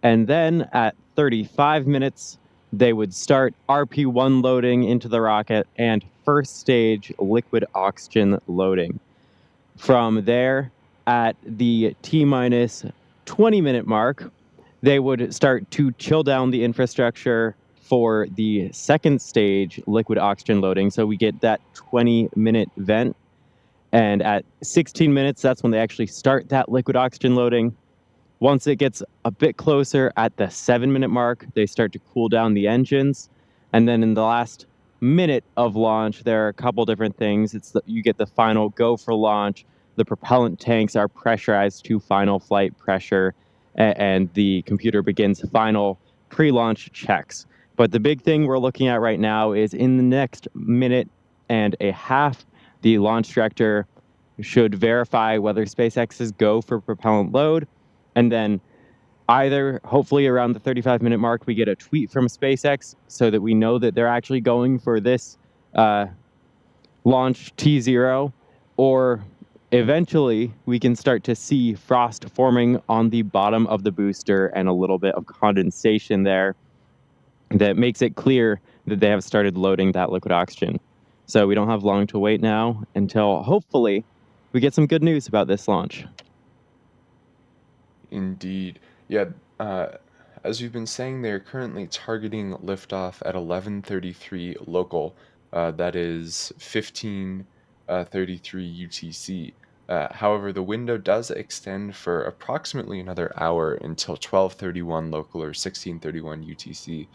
G: And then at 35 minutes, they would start RP-1 loading into the rocket and first stage liquid oxygen loading. From there, at the T-minus 20 minute mark, they would start to chill down the infrastructure for the second stage liquid oxygen loading. So we get that 20-minute vent. And at 16 minutes, that's when they actually start that liquid oxygen loading. Once it gets a bit closer at the 7-minute mark, they start to cool down the engines. And then in the last minute of launch, there are a couple different things. You get the final go for launch. The propellant tanks are pressurized to final flight pressure, and the computer begins final pre-launch checks. But the big thing we're looking at right now is in the next minute and a half, the launch director should verify whether SpaceX is go for propellant load. And then either hopefully around the 35-minute mark, we get a tweet from SpaceX so that we know that they're actually going for this launch T0, or eventually we can start to see frost forming on the bottom of the booster and a little bit of condensation there that makes it clear that they have started loading that liquid oxygen. So we don't have long to wait now until hopefully we get some good news about this launch.
F: Indeed. Yeah, as we've been saying, they're currently targeting liftoff at 11:33 local. That is 15:33 UTC. However, the window does extend for approximately another hour until 12:31 local or 16:31 UTC.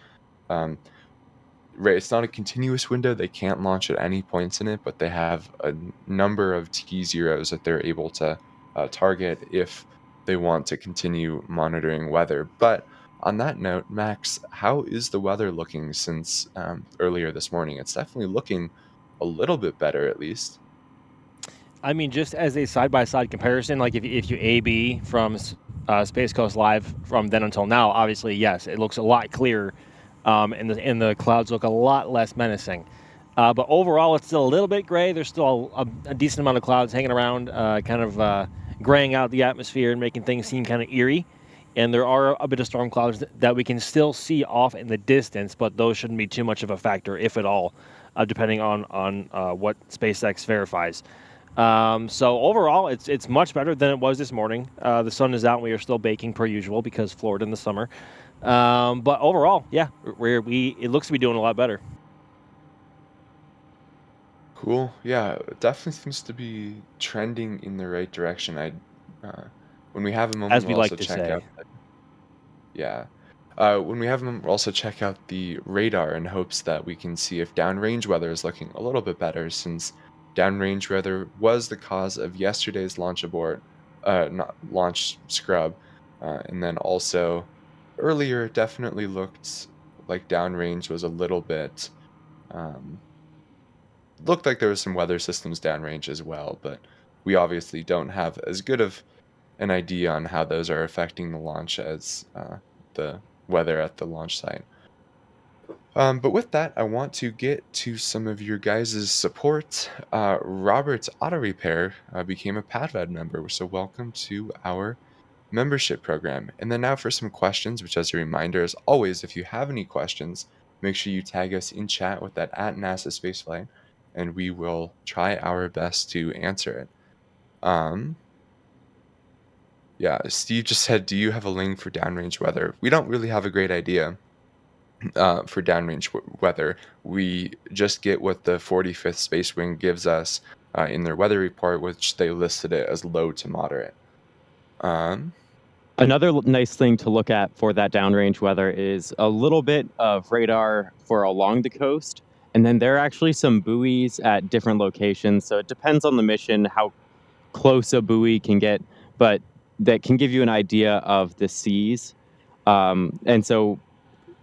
F: Right, it's not a continuous window. They can't launch at any points in it, but they have a number of T0s that they're able to target if they want to continue monitoring weather. But on that note, Max, how is the weather looking since earlier this morning? It's definitely looking a little bit better, at least.
H: I mean, just as a side-by-side comparison, like if you A/B from Space Coast Live from then until now, obviously, yes, it looks a lot clearer, and the clouds look a lot less menacing. But overall, it's still a little bit gray. There's still a decent amount of clouds hanging around, kind of graying out the atmosphere and making things seem kind of eerie. And there are a bit of storm clouds that we can still see off in the distance, but those shouldn't be too much of a factor, if at all, depending on what SpaceX verifies. So overall, it's much better than it was this morning. The sun is out, and we are still baking per usual because Florida in the summer. But overall, yeah, it looks to be doing a lot better.
F: Cool. Yeah, it definitely seems to be trending in the right direction. When we have a moment,
H: As we
F: we'll
H: like
F: also
H: to
F: check
H: say.
F: out. Yeah. When we have a moment, we'll also check out the radar in hopes that we can see if downrange weather is looking a little bit better, since downrange weather was the cause of yesterday's launch abort, not launch scrub, and then also earlier it definitely looked like downrange was a little bit. Looked like there was some weather systems downrange as well, but we obviously don't have as good of an idea on how those are affecting the launch as the weather at the launch site. But with that, I want to get to some of your guys' support. Robert's Auto Repair became a PadVed member, so welcome to our membership program. And then now for some questions, which as a reminder, as always, if you have any questions, make sure you tag us in chat with that at NASA Spaceflight, and we will try our best to answer it. Yeah, Steve just said, do you have a link for downrange weather? We don't really have a great idea for downrange weather. We just get what the 45th Space Wing gives us in their weather report, which they listed it as low to moderate.
G: Another nice thing to look at for that downrange weather is a little bit of radar for along the coast. And then there are actually some buoys at different locations. So it depends on the mission, how close a buoy can get, but that can give you an idea of the seas. And so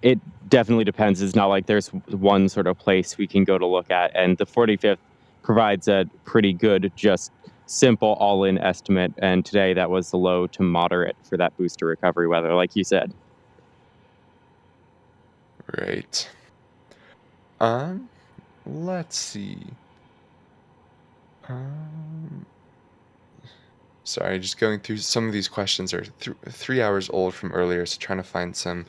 G: it definitely depends. It's not like there's one sort of place we can go to look at. And the 45th provides a pretty good, just simple all-in estimate. And today that was the low to moderate for that booster recovery weather, like you said.
F: Right. Let's see. Sorry, just going through some of these questions are 3 hours old from earlier, so trying to find some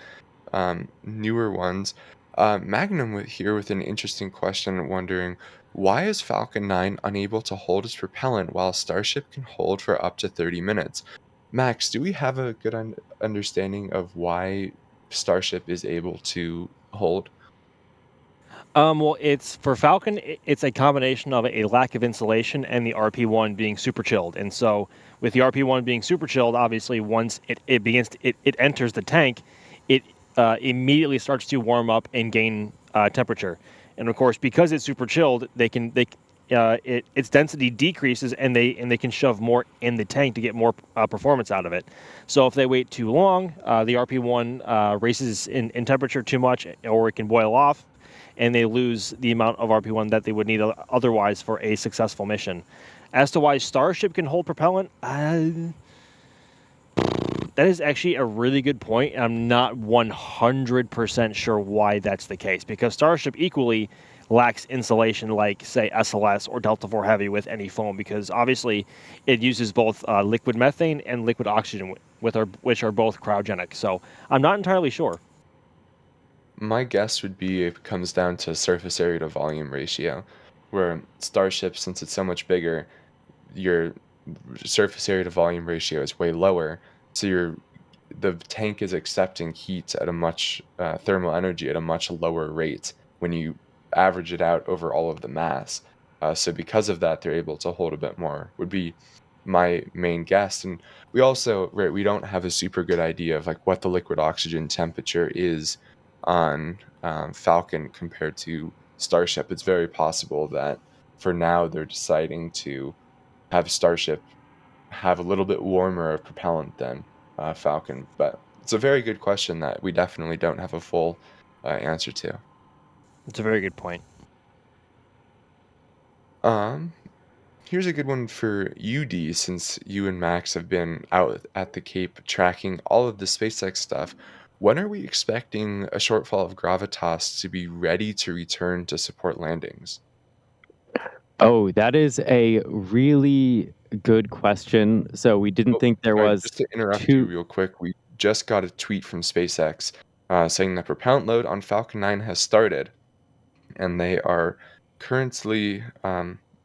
F: newer ones. Magnum here with an interesting question, wondering, why is Falcon 9 unable to hold its propellant while Starship can hold for up to 30 minutes? Max, do we have a good understanding of why Starship is able to hold?
H: Well, it's for Falcon. It's a combination of a lack of insulation and the RP1 being super chilled. And so, with the RP1 being super chilled, obviously, once it begins to, it enters the tank, it immediately starts to warm up and gain temperature. And of course, because it's super chilled, its density decreases, and they can shove more in the tank to get more performance out of it. So if they wait too long, the RP1 races in temperature too much, or it can boil off, and they lose the amount of RP1 that they would need otherwise for a successful mission. As to why Starship can hold propellant, that is actually a really good point. I'm not 100% sure why that's the case, because Starship equally lacks insulation like, say, SLS or Delta IV Heavy with any foam, because obviously it uses both liquid methane and liquid oxygen, which are both cryogenic. So I'm not entirely sure.
F: My guess would be it comes down to surface area to volume ratio, where Starship, since it's so much bigger, your surface area to volume ratio is way lower, so the tank is accepting heat at a much thermal energy at a much lower rate when you average it out over all of the mass. So because of that, they're able to hold a bit more, would be my main guess. And we also, right, we don't have a super good idea of like what the liquid oxygen temperature is on Falcon compared to Starship. It's very possible that for now they're deciding to have Starship have a little bit warmer of propellant than Falcon. But it's a very good question that we definitely don't have a full answer to.
H: It's a very good point.
F: Um, Here's a good one for you, D, since you and Max have been out at the Cape tracking all of the SpaceX stuff. When are we expecting a shortfall of gravitas to be ready to return to support landings?
G: Oh, that is a really good question. So we didn't
F: Oh,
G: think there
F: sorry,
G: was
F: just to interrupt you
G: two.
F: real quick, we just got a tweet from SpaceX saying that propellant load on Falcon 9 has started, and they are currently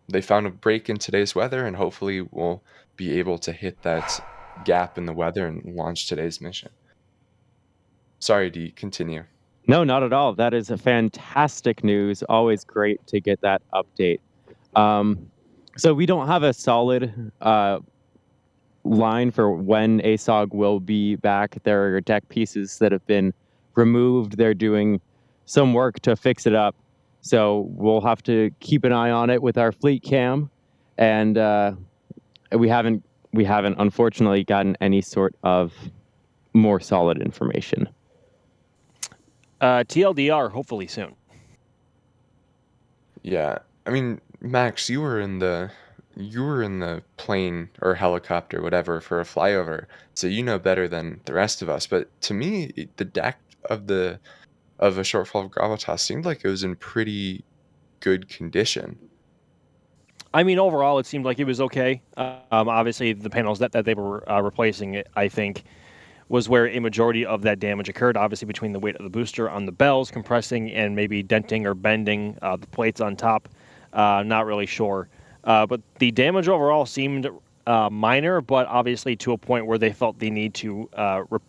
F: they found a break in today's weather, and hopefully we'll be able to hit that gap in the weather and launch today's mission. Sorry, D, continue.
G: No, not at all. That is a fantastic news. Always great to get that update. So we don't have a solid line for when ASOG will be back. There are deck pieces that have been removed. They're doing some work to fix it up. So we'll have to keep an eye on it with our fleet cam. And we haven't unfortunately gotten any sort of more solid information.
H: TLDR, hopefully soon.
F: Yeah, I mean, Max, you were in the plane or helicopter, whatever, for a flyover, so you know better than the rest of us. But to me, the deck of a shortfall of gravitas seemed like it was in pretty good condition.
H: I mean, overall, it seemed like it was okay. Obviously, the panels that they were replacing, I think, was where a majority of that damage occurred. Obviously, between the weight of the booster on the bells compressing and maybe denting or bending the plates on top. Not really sure. But the damage overall seemed minor, but obviously to a point where they felt the need to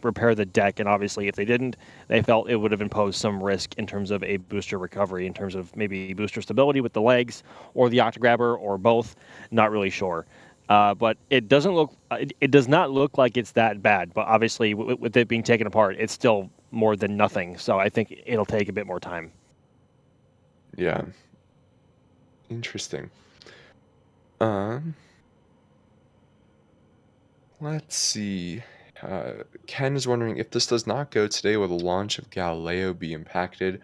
H: repair the deck. And obviously, if they didn't, they felt it would have imposed some risk in terms of a booster recovery, in terms of maybe booster stability with the legs or the octograbber or both. Not really sure. But it does not look like it's that bad. But obviously, with it being taken apart, it's still more than nothing. So I think it'll take a bit more time.
F: Yeah. Interesting. Let's see. Ken is wondering if this does not go today, will the launch of Galileo be impacted?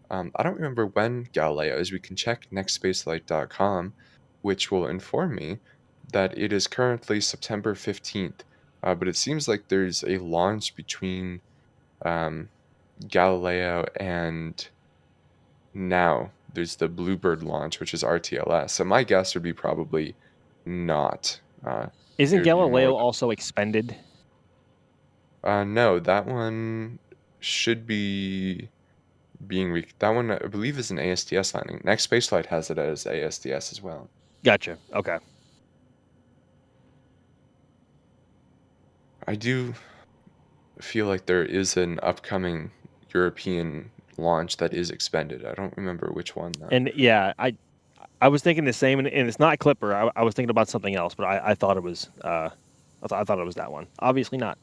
F: I don't remember when Galileo is. We can check nextspacelight.com, which will inform me that it is currently September 15th. But it seems like there's a launch between Galileo and now. There's the Bluebird launch, which is RTLS. So my guess would be probably not. It
H: Isn't
F: would be more
H: Galileo
F: the
H: also expended?
F: No, that one should be that one, I believe, is an ASTS landing. Next Spaceflight has it as ASTS as well.
H: Gotcha. Okay.
F: I do feel like there is an upcoming European launch that is expended. I don't remember which one though.
H: And yeah, I was thinking the same, and it's not Clipper. I was thinking about something else, but I thought it was I thought it was that one. Obviously not.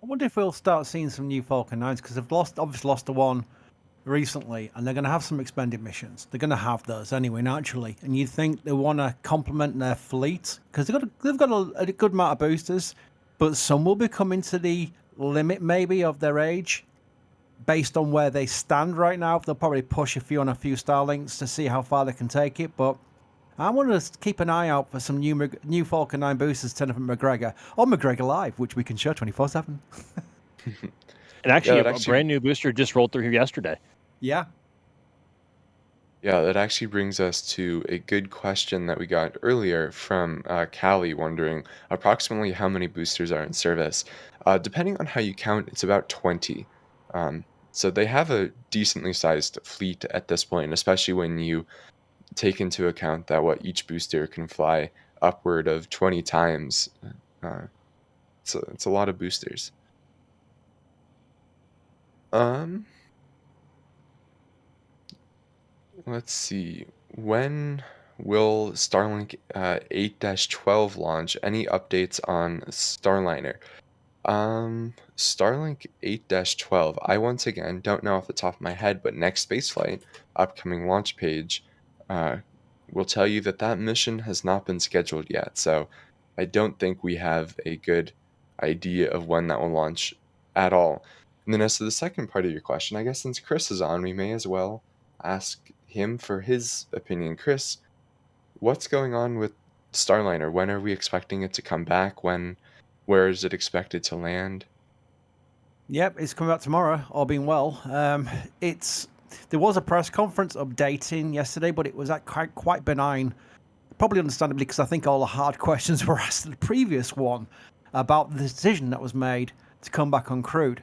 I: I wonder if we'll start seeing some new Falcon 9s because they've obviously lost the one recently, and they're going to have some expanded missions. They're going to have those anyway, naturally. And you'd think they want to complement their fleet because they've got a good amount of boosters, but some will be coming to the limit maybe of their age. Based on where they stand right now, they'll probably push a few on a few Starlinks to see how far they can take it. But I want to keep an eye out for some new Falcon 9 boosters turning up at McGregor or McGregor Live, which we can show 24/7.
H: And actually,
F: Yeah,
H: a brand new booster just rolled through here yesterday.
I: Yeah.
F: Yeah, that actually brings us to a good question that we got earlier from Callie, wondering approximately how many boosters are in service. Depending on how you count, it's about 20. So they have a decently sized fleet at this point, especially when you take into account that each booster can fly upward of 20 times. It's a lot of boosters. Let's see. When will Starlink 8-12 launch? Any updates on Starliner? Starlink 8-12. I once again don't know off the top of my head, but next spaceflight, upcoming launch page, will tell you that mission has not been scheduled yet. So I don't think we have a good idea of when that will launch at all. And then as to the second part of your question, I guess since Chris is on, we may as well ask him for his opinion. Chris, what's going on with Starliner? When are we expecting it to come back? Where is it expected to land?
I: Yep, it's coming back tomorrow, all being well. There was a press conference updating yesterday, but it was quite benign. Probably understandably, because I think all the hard questions were asked in the previous one about the decision that was made to come back uncrewed.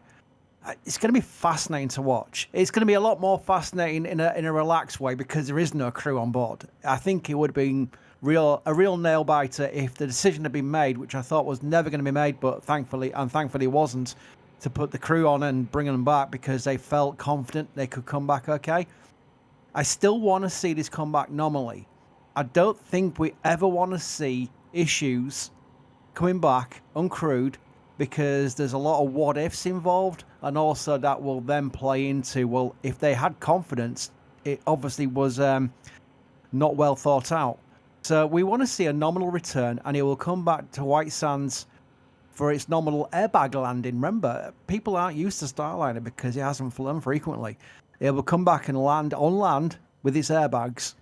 I: It's going to be fascinating to watch. It's going to be a lot more fascinating in a relaxed way because there is no crew on board. I think it would have been a real nail biter if the decision had been made, which I thought was never going to be made, but thankfully wasn't, to put the crew on and bring them back because they felt confident they could come back okay. I still want to see this come back nominally. I don't think we ever want to see issues coming back uncrewed because there's a lot of what ifs involved, and also that will then play into, well, if they had confidence, it obviously was not well thought out. So we want to see a nominal return, and it will come back to White Sands for its nominal airbag landing. Remember, people aren't used to Starliner because it hasn't flown frequently. It will come back and land on land with its airbags.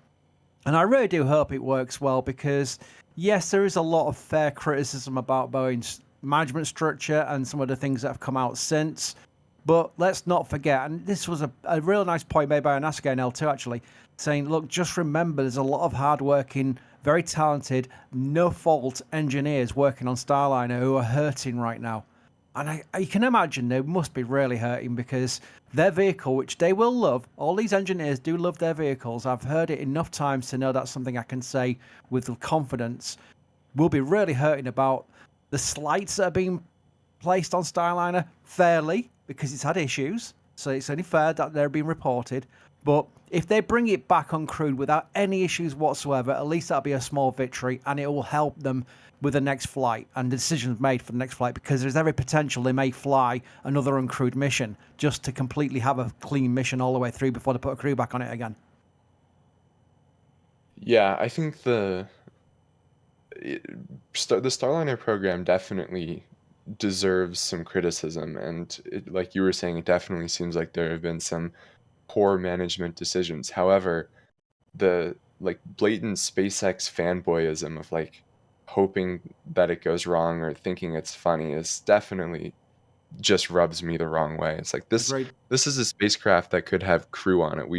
I: And I really do hope it works well because, yes, there is a lot of fair criticism about Boeing's management structure and some of the things that have come out since. But let's not forget, and this was a real nice point made by Anaska in L2 actually, saying, look, just remember there's a lot of hard-working, very talented, no-fault engineers working on Starliner who are hurting right now. And I can imagine they must be really hurting because their vehicle, which they will love, all these engineers do love their vehicles. I've heard it enough times to know that's something I can say with confidence. Will be really hurting about the slights that are being placed on Starliner fairly because it's had issues. So it's only fair that they're being reported. But if they bring it back uncrewed without any issues whatsoever, at least that'll be a small victory and it will help them with the next flight and the decisions made for the next flight because there's every potential they may fly another uncrewed mission just to completely have a clean mission all the way through before they put a crew back on it again.
F: Yeah, I think the Starliner program definitely deserves some criticism, and like you were saying, it definitely seems like there have been some poor management decisions. However, the blatant SpaceX fanboyism of hoping that it goes wrong or thinking it's funny is definitely just rubs me the wrong way. It's like this is a spacecraft that could have crew on it.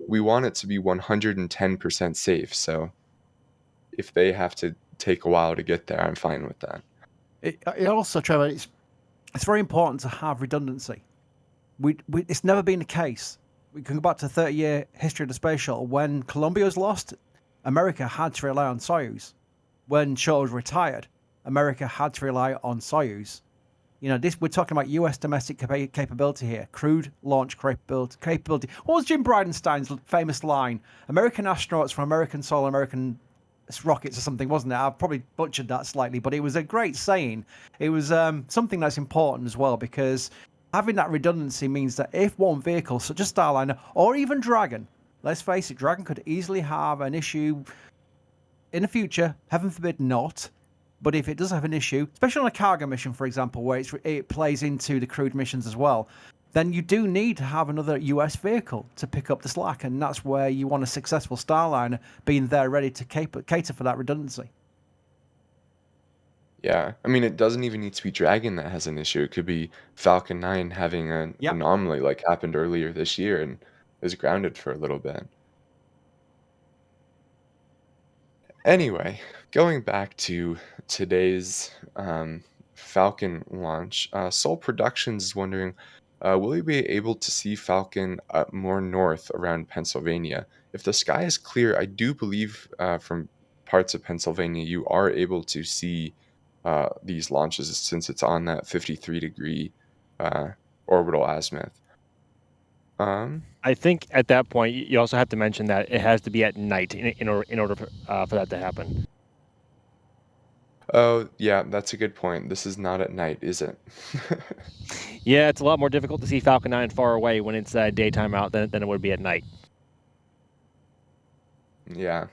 F: We want it to be 110% safe. So if they have to take a while to get there, I'm fine with that.
I: It also, Trevor, it's very important to have redundancy. It's never been the case. We can go back to the 30-year history of the space shuttle. When Columbia was lost, America had to rely on Soyuz. When shuttles retired, America had to rely on Soyuz. You know, this we're talking about U.S. domestic capability here, crewed launch capability. What was Jim Bridenstine's famous line? American astronauts from American soil, American rockets or something, wasn't it? I've probably butchered that slightly, but it was a great saying. It was something that's important as well, because having that redundancy means that if one vehicle, such as Starliner or even Dragon, let's face it, Dragon could easily have an issue in the future, heaven forbid not. But if it does have an issue, especially on a cargo mission, for example, where it plays into the crewed missions as well, then you do need to have another US vehicle to pick up the slack. And that's where you want a successful Starliner being there ready to cater for that redundancy.
F: Yeah, I mean, it doesn't even need to be Dragon that has an issue. It could be Falcon 9 having an
I: Yep.
F: anomaly like happened earlier this year and is grounded for a little bit. Anyway, going back to today's Falcon launch, Soul Productions is wondering, will we be able to see Falcon more north around Pennsylvania? If the sky is clear, I do believe from parts of Pennsylvania you are able to see these launches since it's on that 53-degree orbital azimuth.
H: I think at that point, you also have to mention that it has to be at night in order for that to happen.
F: Oh, yeah, that's a good point. This is not at night, is it?
H: Yeah, it's a lot more difficult to see Falcon 9 far away when it's daytime out than it would be at night.
F: Yeah,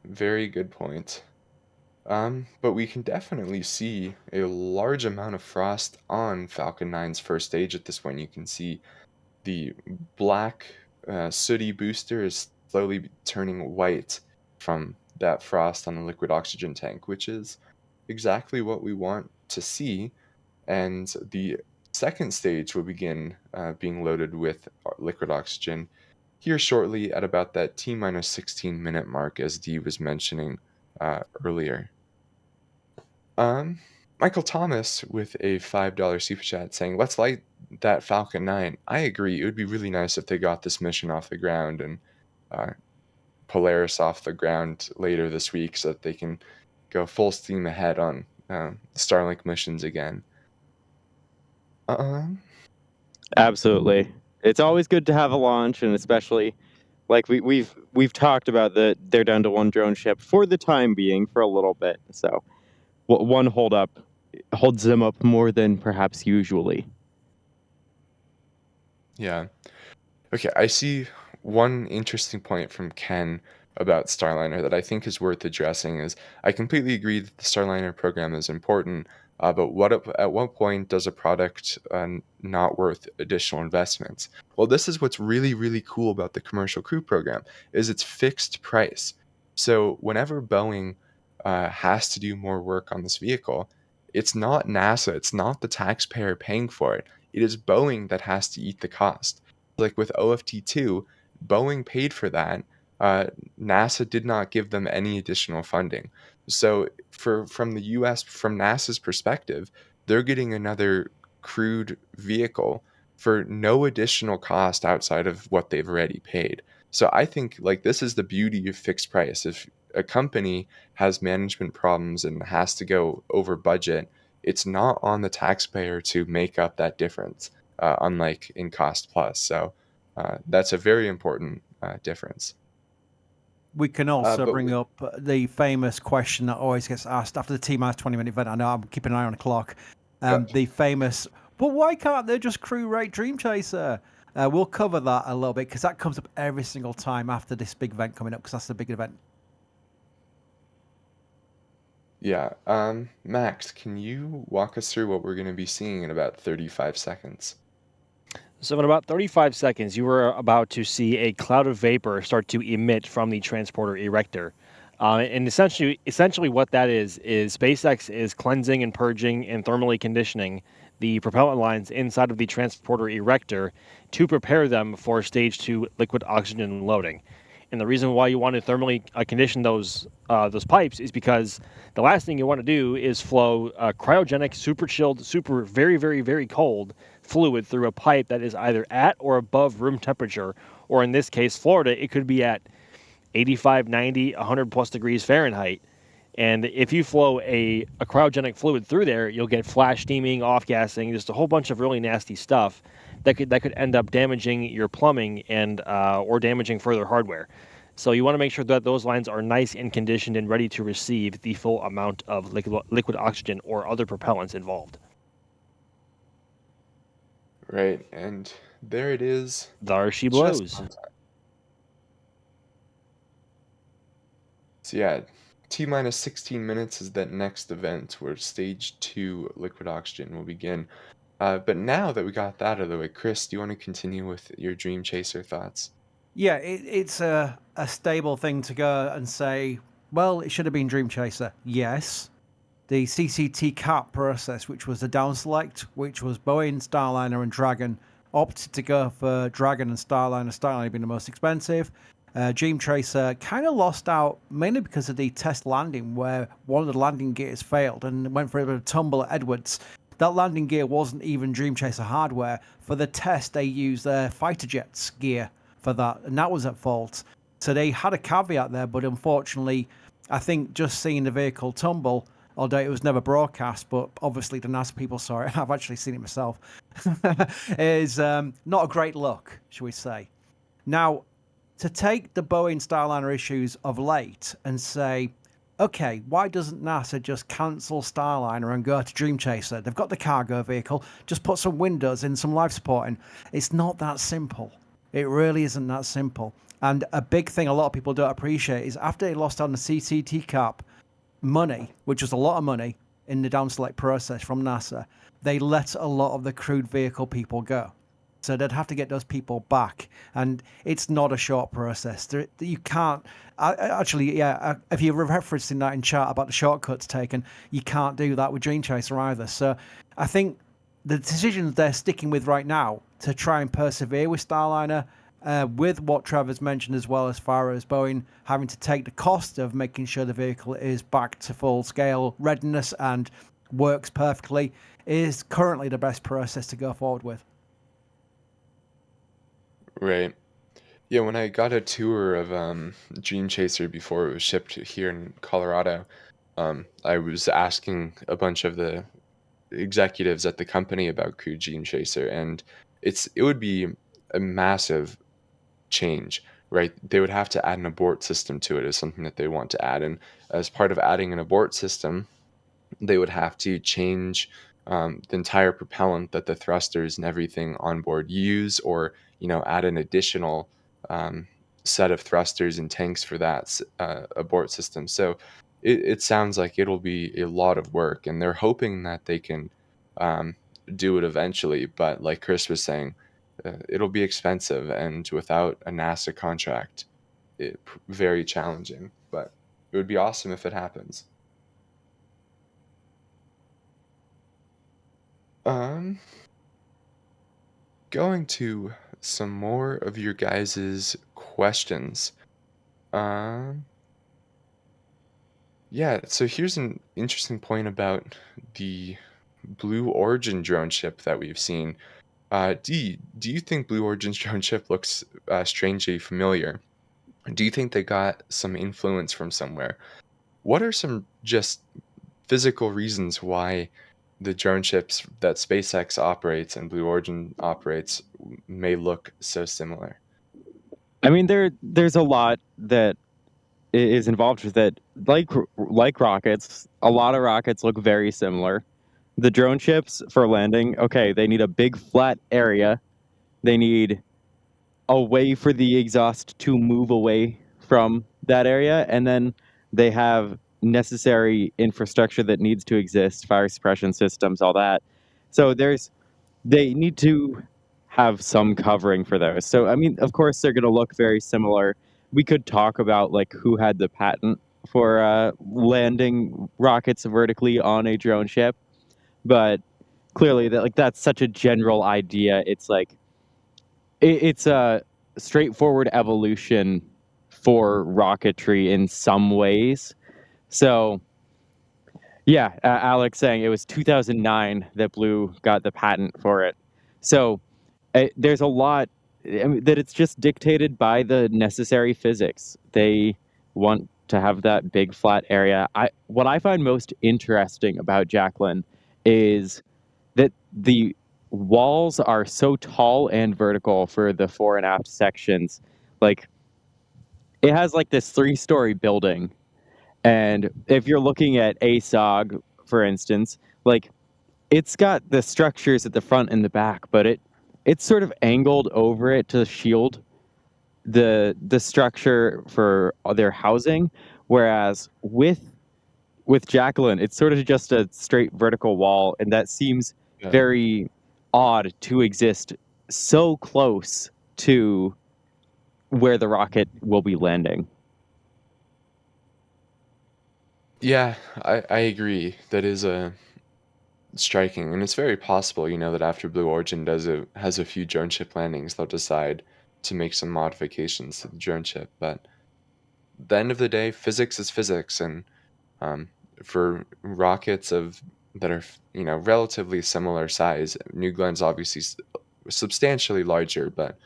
F: very good point. But we can definitely see a large amount of frost on Falcon 9's first stage at this point. You can see the black sooty booster is slowly turning white from that frost on the liquid oxygen tank, which is exactly what we want to see. And the second stage will begin being loaded with liquid oxygen here shortly at about that T-minus 16-minute mark, as Dee was mentioning earlier. Michael Thomas with a $5 super chat saying, let's light that Falcon 9. I agree. It would be really nice if they got this mission off the ground and Polaris off the ground later this week so that they can go full steam ahead on Starlink missions again.
G: Absolutely. It's always good to have a launch, and especially like we've talked about that they're down to one drone ship for the time being for a little bit. So one holds them up more than perhaps usually.
F: Yeah. Okay, I see one interesting point from Ken about Starliner that I think is worth addressing is I completely agree that the Starliner program is important, but at what point does a product not worth additional investments? Well, this is what's really, really cool about the Commercial Crew Program is it's fixed price. So whenever Boeing has to do more work on this vehicle, it's not NASA, it's not the taxpayer paying for it. It is Boeing that has to eat the cost. Like with OFT2, Boeing paid for that. NASA did not give them any additional funding. So from the US, from NASA's perspective, they're getting another crewed vehicle for no additional cost outside of what they've already paid. So I think like this is the beauty of fixed price. If a company has management problems and has to go over budget, it's not on the taxpayer to make up that difference, unlike in Cost Plus. So that's a very important difference.
I: We can also bring up the famous question that always gets asked after the T-minus 20-minute event. I know I'm keeping an eye on the clock. The famous, but why can't they just crew rate Dream Chaser? We'll cover that a little bit because that comes up every single time after this big event coming up because that's the big event.
F: Yeah. Max, can you walk us through what we're going to be seeing in about 35 seconds?
H: So in about 35 seconds, you were about to see a cloud of vapor start to emit from the transporter erector. And essentially what that is SpaceX is cleansing and purging and thermally conditioning the propellant lines inside of the transporter erector to prepare them for stage 2 liquid oxygen loading. And the reason why you want to thermally condition those pipes is because the last thing you want to do is flow cryogenic, super chilled, super very, very, very cold fluid through a pipe that is either at or above room temperature, or in this case, Florida, it could be at 85, 90, 100 plus degrees Fahrenheit. And if you flow a cryogenic fluid through there, you'll get flash steaming, off gassing, just a whole bunch of really nasty stuff that could end up damaging your plumbing and or damaging further hardware. So you want to make sure that those lines are nice and conditioned and ready to receive the full amount of liquid oxygen or other propellants involved.
F: Right, and there it is.
H: There she
F: Just
H: blows.
F: on time. So yeah, T-minus 16 minutes is that next event where stage 2 liquid oxygen will begin. But now that we got that out of the way, Chris, do you want to continue with your Dream Chaser thoughts?
I: Yeah, it's a stable thing to go and say, well, it should have been Dream Chaser. Yes. The CCT cap process, which was the down select, which was Boeing, Starliner, and Dragon, opted to go for Dragon and Starliner, Starliner being the most expensive. Dream Chaser kind of lost out mainly because of the test landing where one of the landing gears failed and went for a bit of tumble at Edwards. That landing gear wasn't even Dream Chaser hardware. For the test, they used their fighter jets gear for that, and that was at fault. So they had a caveat there, but unfortunately, I think just seeing the vehicle tumble, although it was never broadcast, but obviously the NASA people saw it, I've actually seen it myself, is not a great look, shall we say. Now, to take the Boeing Starliner issues of late and say, okay, why doesn't NASA just cancel Starliner and go to Dream Chaser? They've got the cargo vehicle, just put some windows in, some life supporting. It's not that simple. It really isn't that simple. And a big thing a lot of people don't appreciate is after they lost on the CCT cap money, which was a lot of money in the down select process from NASA, they let a lot of the crewed vehicle people go. So they'd have to get those people back. And it's not a short process. You can't... Actually, yeah, if you're referencing that in chat about the shortcuts taken, you can't do that with Dream Chaser either. So I think the decisions they're sticking with right now to try and persevere with Starliner, with what Trevor's mentioned as well, as far as Boeing having to take the cost of making sure the vehicle is back to full scale readiness and works perfectly, is currently the best process to go forward with.
F: Right. Yeah, when I got a tour of Dream Chaser before it was shipped here in Colorado, I was asking a bunch of the executives at the company about Crew Dream Chaser, and it would be a massive change, right? They would have to add an abort system to it as something that they want to add, and as part of adding an abort system, they would have to change the entire propellant that the thrusters and everything on board use, or add an additional set of thrusters and tanks for that abort system. So it sounds like it'll be a lot of work, and they're hoping that they can do it eventually. But like Chris was saying, it'll be expensive, and without a NASA contract, very challenging. But it would be awesome if it happens. Going to some more of your guys' questions. Yeah, so here's an interesting point about the Blue Origin drone ship that we've seen. Do you think Blue Origin's drone ship looks strangely familiar? Do you think they got some influence from somewhere? What are some just physical reasons why the drone ships that SpaceX operates and Blue Origin operates may look so similar?
G: I mean, there's a lot that is involved with it. Like rockets, a lot of rockets look very similar. The drone ships for landing, okay, they need a big flat area. They need a way for the exhaust to move away from that area, and then they have necessary infrastructure that needs to exist, fire suppression systems, all that. So they need to have some covering for those. So I mean, of course they're going to look very similar. We could talk about like who had the patent for landing rockets vertically on a drone ship, but clearly that's such a general idea. It's like it's a straightforward evolution for rocketry in some ways. So yeah, Alex saying it was 2009 that Blue got the patent for it. So there's a lot that it's just dictated by the necessary physics. They want to have that big flat area. What I find most interesting about Jacqueline is that the walls are so tall and vertical for the fore and aft sections. Like, it has like this 3-story building, and if you're looking at ASOG, for instance, like, it's got the structures at the front and the back, but it's sort of angled over it to shield the structure for their housing, whereas with Jacqueline, it's sort of just a straight vertical wall, and that seems
F: Yeah.
G: very odd to exist so close to where the rocket will be landing.
F: Yeah, I agree. That is striking, and it's very possible, that after Blue Origin has a few drone ship landings, they'll decide to make some modifications to the drone ship. But at the end of the day, physics is physics, and for rockets that are relatively similar size, New Glen's obviously substantially larger, but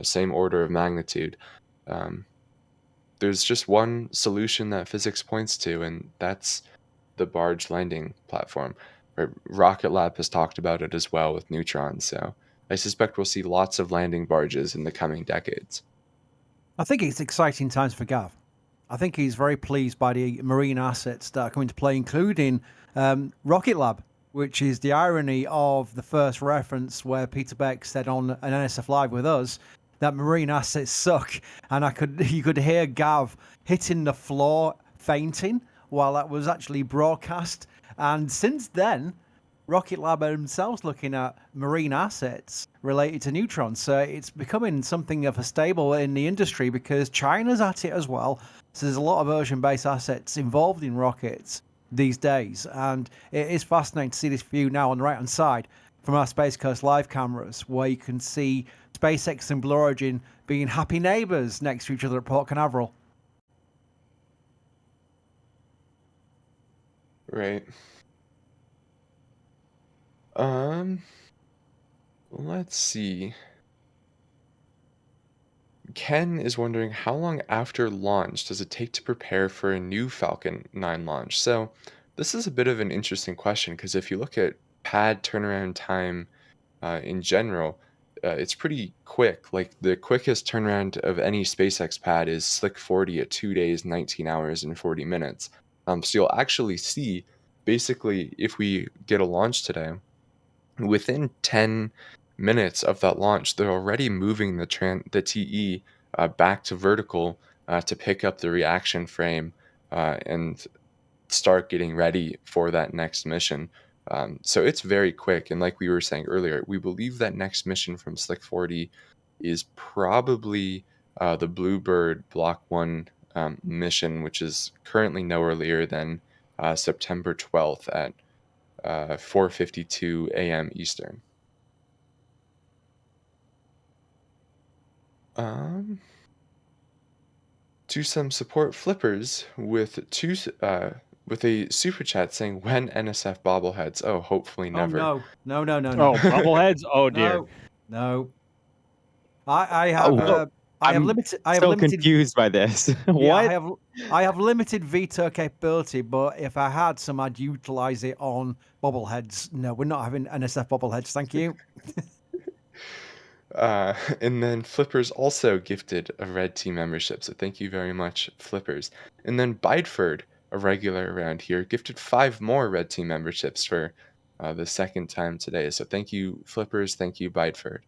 F: same order of magnitude. There's just one solution that physics points to, and that's the barge landing platform. Rocket Lab has talked about it as well with Neutron, so I suspect we'll see lots of landing barges in the coming decades.
I: I think it's exciting times for Gav. I think he's very pleased by the marine assets that are coming to play, including Rocket Lab, which is the irony of the first reference where Peter Beck said on an NSF Live with us that marine assets suck, and you could hear Gav hitting the floor, fainting, while that was actually broadcast. And since then, Rocket Lab themselves looking at marine assets related to Neutron. So it's becoming something of a stable in the industry because China's at it as well. So there's a lot of ocean-based assets involved in rockets these days. And it is fascinating to see this view now on the right-hand side from our Space Coast Live cameras, where you can see SpaceX and Blue Origin being happy neighbours next to each other at Port Canaveral.
F: Right. Let's see. Ken is wondering how long after launch does it take to prepare for a new Falcon 9 launch? So this is a bit of an interesting question because if you look at pad turnaround time in general, it's pretty quick. Like the quickest turnaround of any SpaceX pad is Slick 40 at 2 days, 19 hours, and 40 minutes. So you'll actually see, basically, if we get a launch today, within 10 minutes of that launch, they're already moving the TE back to vertical to pick up the reaction frame and start getting ready for that next mission. So it's very quick. And like we were saying earlier, we believe that next mission from Slick 40 is probably the Bluebird Block 1 mission, which is currently no earlier than September 12th at 4:52 a.m. Eastern. To some support flippers with a super chat saying when NSF bobbleheads. Oh, hopefully never.
I: Oh, no.
H: Oh, bobbleheads? Oh dear.
I: No. I have limited. I have
G: so
I: limited.
G: confused by this.
I: Yeah,
G: What?
I: I have limited veto capability, but if I had some, I'd utilize it on bobbleheads. No, we're not having NSF bobbleheads. Thank you.
F: And then Flippers also gifted a Red Team membership, so thank you very much, Flippers. And then Bideford, a regular around here, gifted 5 more Red Team memberships for the second time today. So thank you, Flippers. Thank you, Bideford.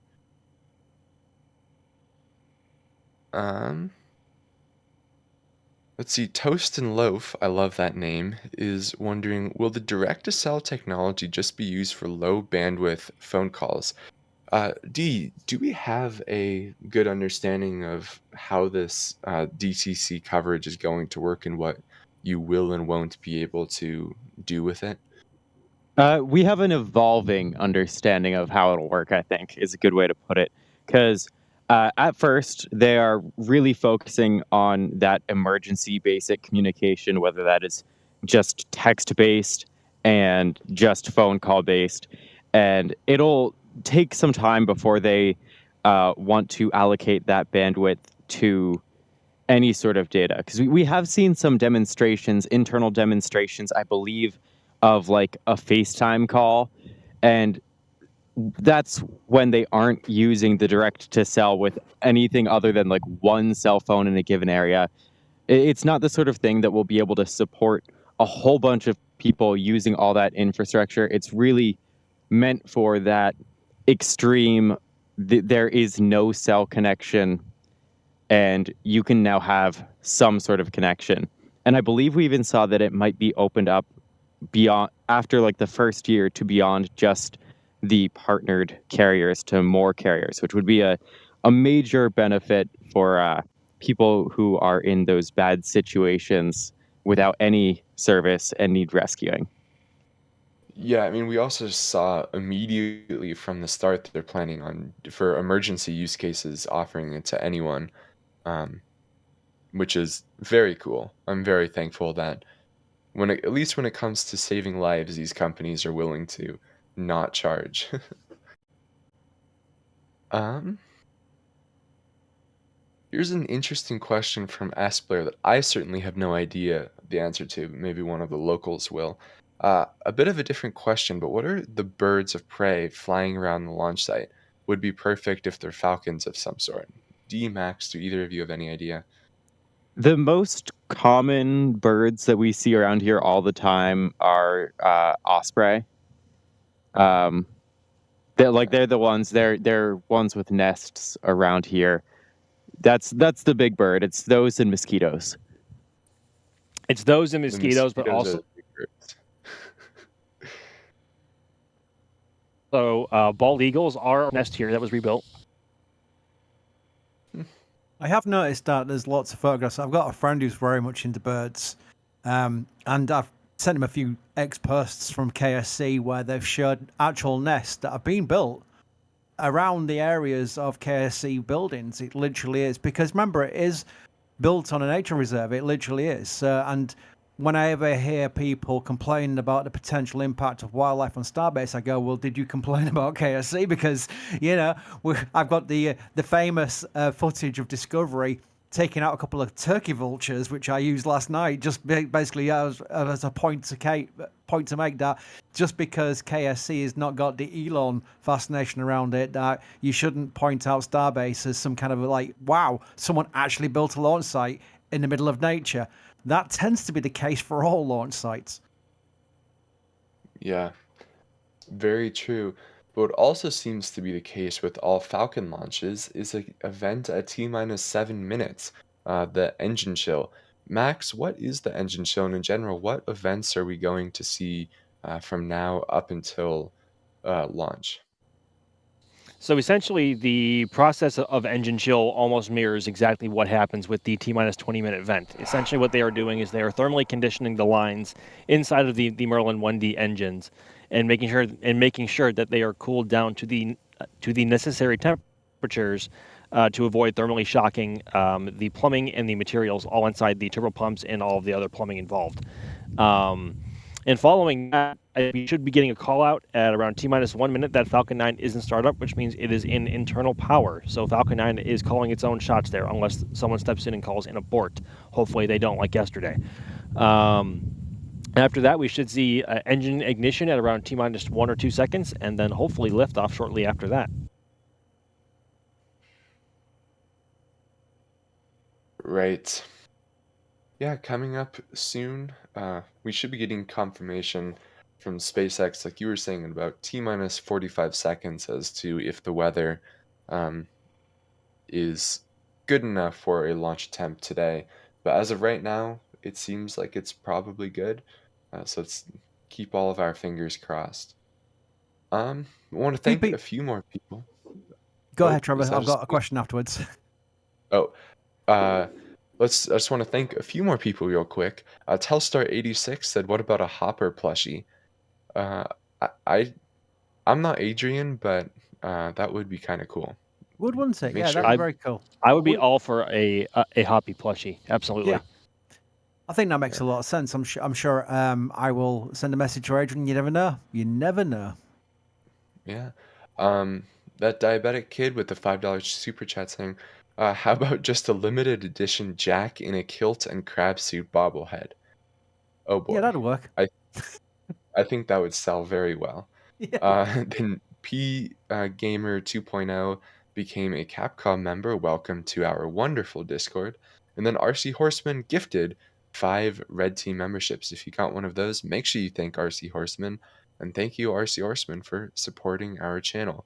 F: Let's see, Toast and Loaf, I love that name, is wondering, will the direct-to-cell technology just be used for low bandwidth phone calls? D, do we have a good understanding of how this DTC coverage is going to work and what you will and won't be able to do with it?
G: We have an evolving understanding of how it'll work, I think, is a good way to put it. Because at first, they are really focusing on that emergency basic communication, whether that is just text-based and just phone call-based. And it'll take some time before they want to allocate that bandwidth to any sort of data, because we have seen some demonstrations, internal demonstrations, I believe, of like a FaceTime call, and that's when they aren't using the direct to cell with anything other than like one cell phone in a given area. It's not the sort of thing that will be able to support a whole bunch of people using all that infrastructure. It's really meant for that extreme, there is no cell connection and you can now have some sort of connection. And I believe we even saw that it might be opened up beyond, after like the first year, to beyond just the partnered carriers to more carriers, which would be a major benefit for people who are in those bad situations without any service and need rescuing.
F: Yeah, I mean, we also saw immediately from the start that they're planning on for emergency use cases offering it to anyone, um, which is very cool. I'm very thankful that at least when it comes to saving lives, these companies are willing to not charge. um, Here's an interesting question from Aspler that I certainly have no idea the answer to. Maybe one of the locals will. A bit of a different question, but what are the birds of prey flying around the launch site? Would be perfect if they're falcons of some sort. D, Max, do either of you have any idea?
G: The most common birds that we see around here all the time are osprey. They're the ones. They're ones with nests around here. That's the big bird. It's those and mosquitoes.
H: It's those and
F: The
H: mosquitoes, but
F: mosquitoes
H: also
F: are the big birds.
H: bald eagles are a nest here that was rebuilt.
I: I have noticed that there's lots of photographs. I've got a friend who's very much into birds, and I've sent him a few ex-posts from KSC where they've showed actual nests that have been built around the areas of KSC buildings. It literally is, because remember, it is built on a nature reserve. It literally is. And when I ever hear people complaining about the potential impact of wildlife on Starbase, I go, well, did you complain about KSC? Because, you know, I've got the famous footage of Discovery taking out a couple of turkey vultures, which I used last night, just basically as a point to make that just because KSC has not got the Elon fascination around it, that you shouldn't point out Starbase as some kind of like, wow, someone actually built a launch site in the middle of nature. That tends to be the case for all launch sites.
F: Yeah, very true. But what also seems to be the case with all Falcon launches is an event at T-minus 7 minutes, the engine chill. Max, what is the engine chill? And in general, what events are we going to see from now up until launch?
H: So essentially, the process of engine chill almost mirrors exactly what happens with the T-minus 20-minute event. Essentially, what they are doing is they are thermally conditioning the lines inside of the Merlin 1D engines, and making sure that they are cooled down to the necessary temperatures to avoid thermally shocking the plumbing and the materials all inside the turbopumps and all of the other plumbing involved. And following that, we should be getting a call out at around T-minus 1 minute that Falcon 9 is in startup, which means it is in internal power. So Falcon 9 is calling its own shots there, unless someone steps in and calls an abort. Hopefully they don't, like yesterday. After that, we should see engine ignition at around T-minus 1 or 2 seconds, and then hopefully liftoff shortly after that.
F: Right. Yeah, coming up soon. We should be getting confirmation from SpaceX, like you were saying, in about T-minus 45 seconds as to if the weather is good enough for a launch attempt today. But as of right now, it seems like it's probably good. So let's keep all of our fingers crossed. I want to thank a few more people.
I: Go ahead, Trevor. I've got a question afterwards.
F: Oh, I just want to thank a few more people real quick. Telstar86 said, "What about a Hopper plushie?" I'm not Adrian, but that would be kind of cool.
I: Would, wouldn't it?
F: Make
I: Yeah,
F: sure-
I: that'd be very cool.
H: I would be all for a Hoppy plushie. Absolutely.
I: Yeah. I think that makes a lot of sense. I'm sure I will send a message to Adrian. You never know. You never know.
F: Yeah. That diabetic kid with the $5 super chat saying, How about just a limited edition Jack in a kilt and crab suit bobblehead? Oh
I: Yeah,
F: boy,
I: that'd work.
F: I think that would sell very well.
I: Yeah.
F: Then P Gamer 2.0 became a Capcom member. Welcome to our wonderful Discord. And then RC Horseman gifted 5 Red Team memberships. If you got one of those, make sure you thank RC Horseman. And thank you, RC Horseman, for supporting our channel.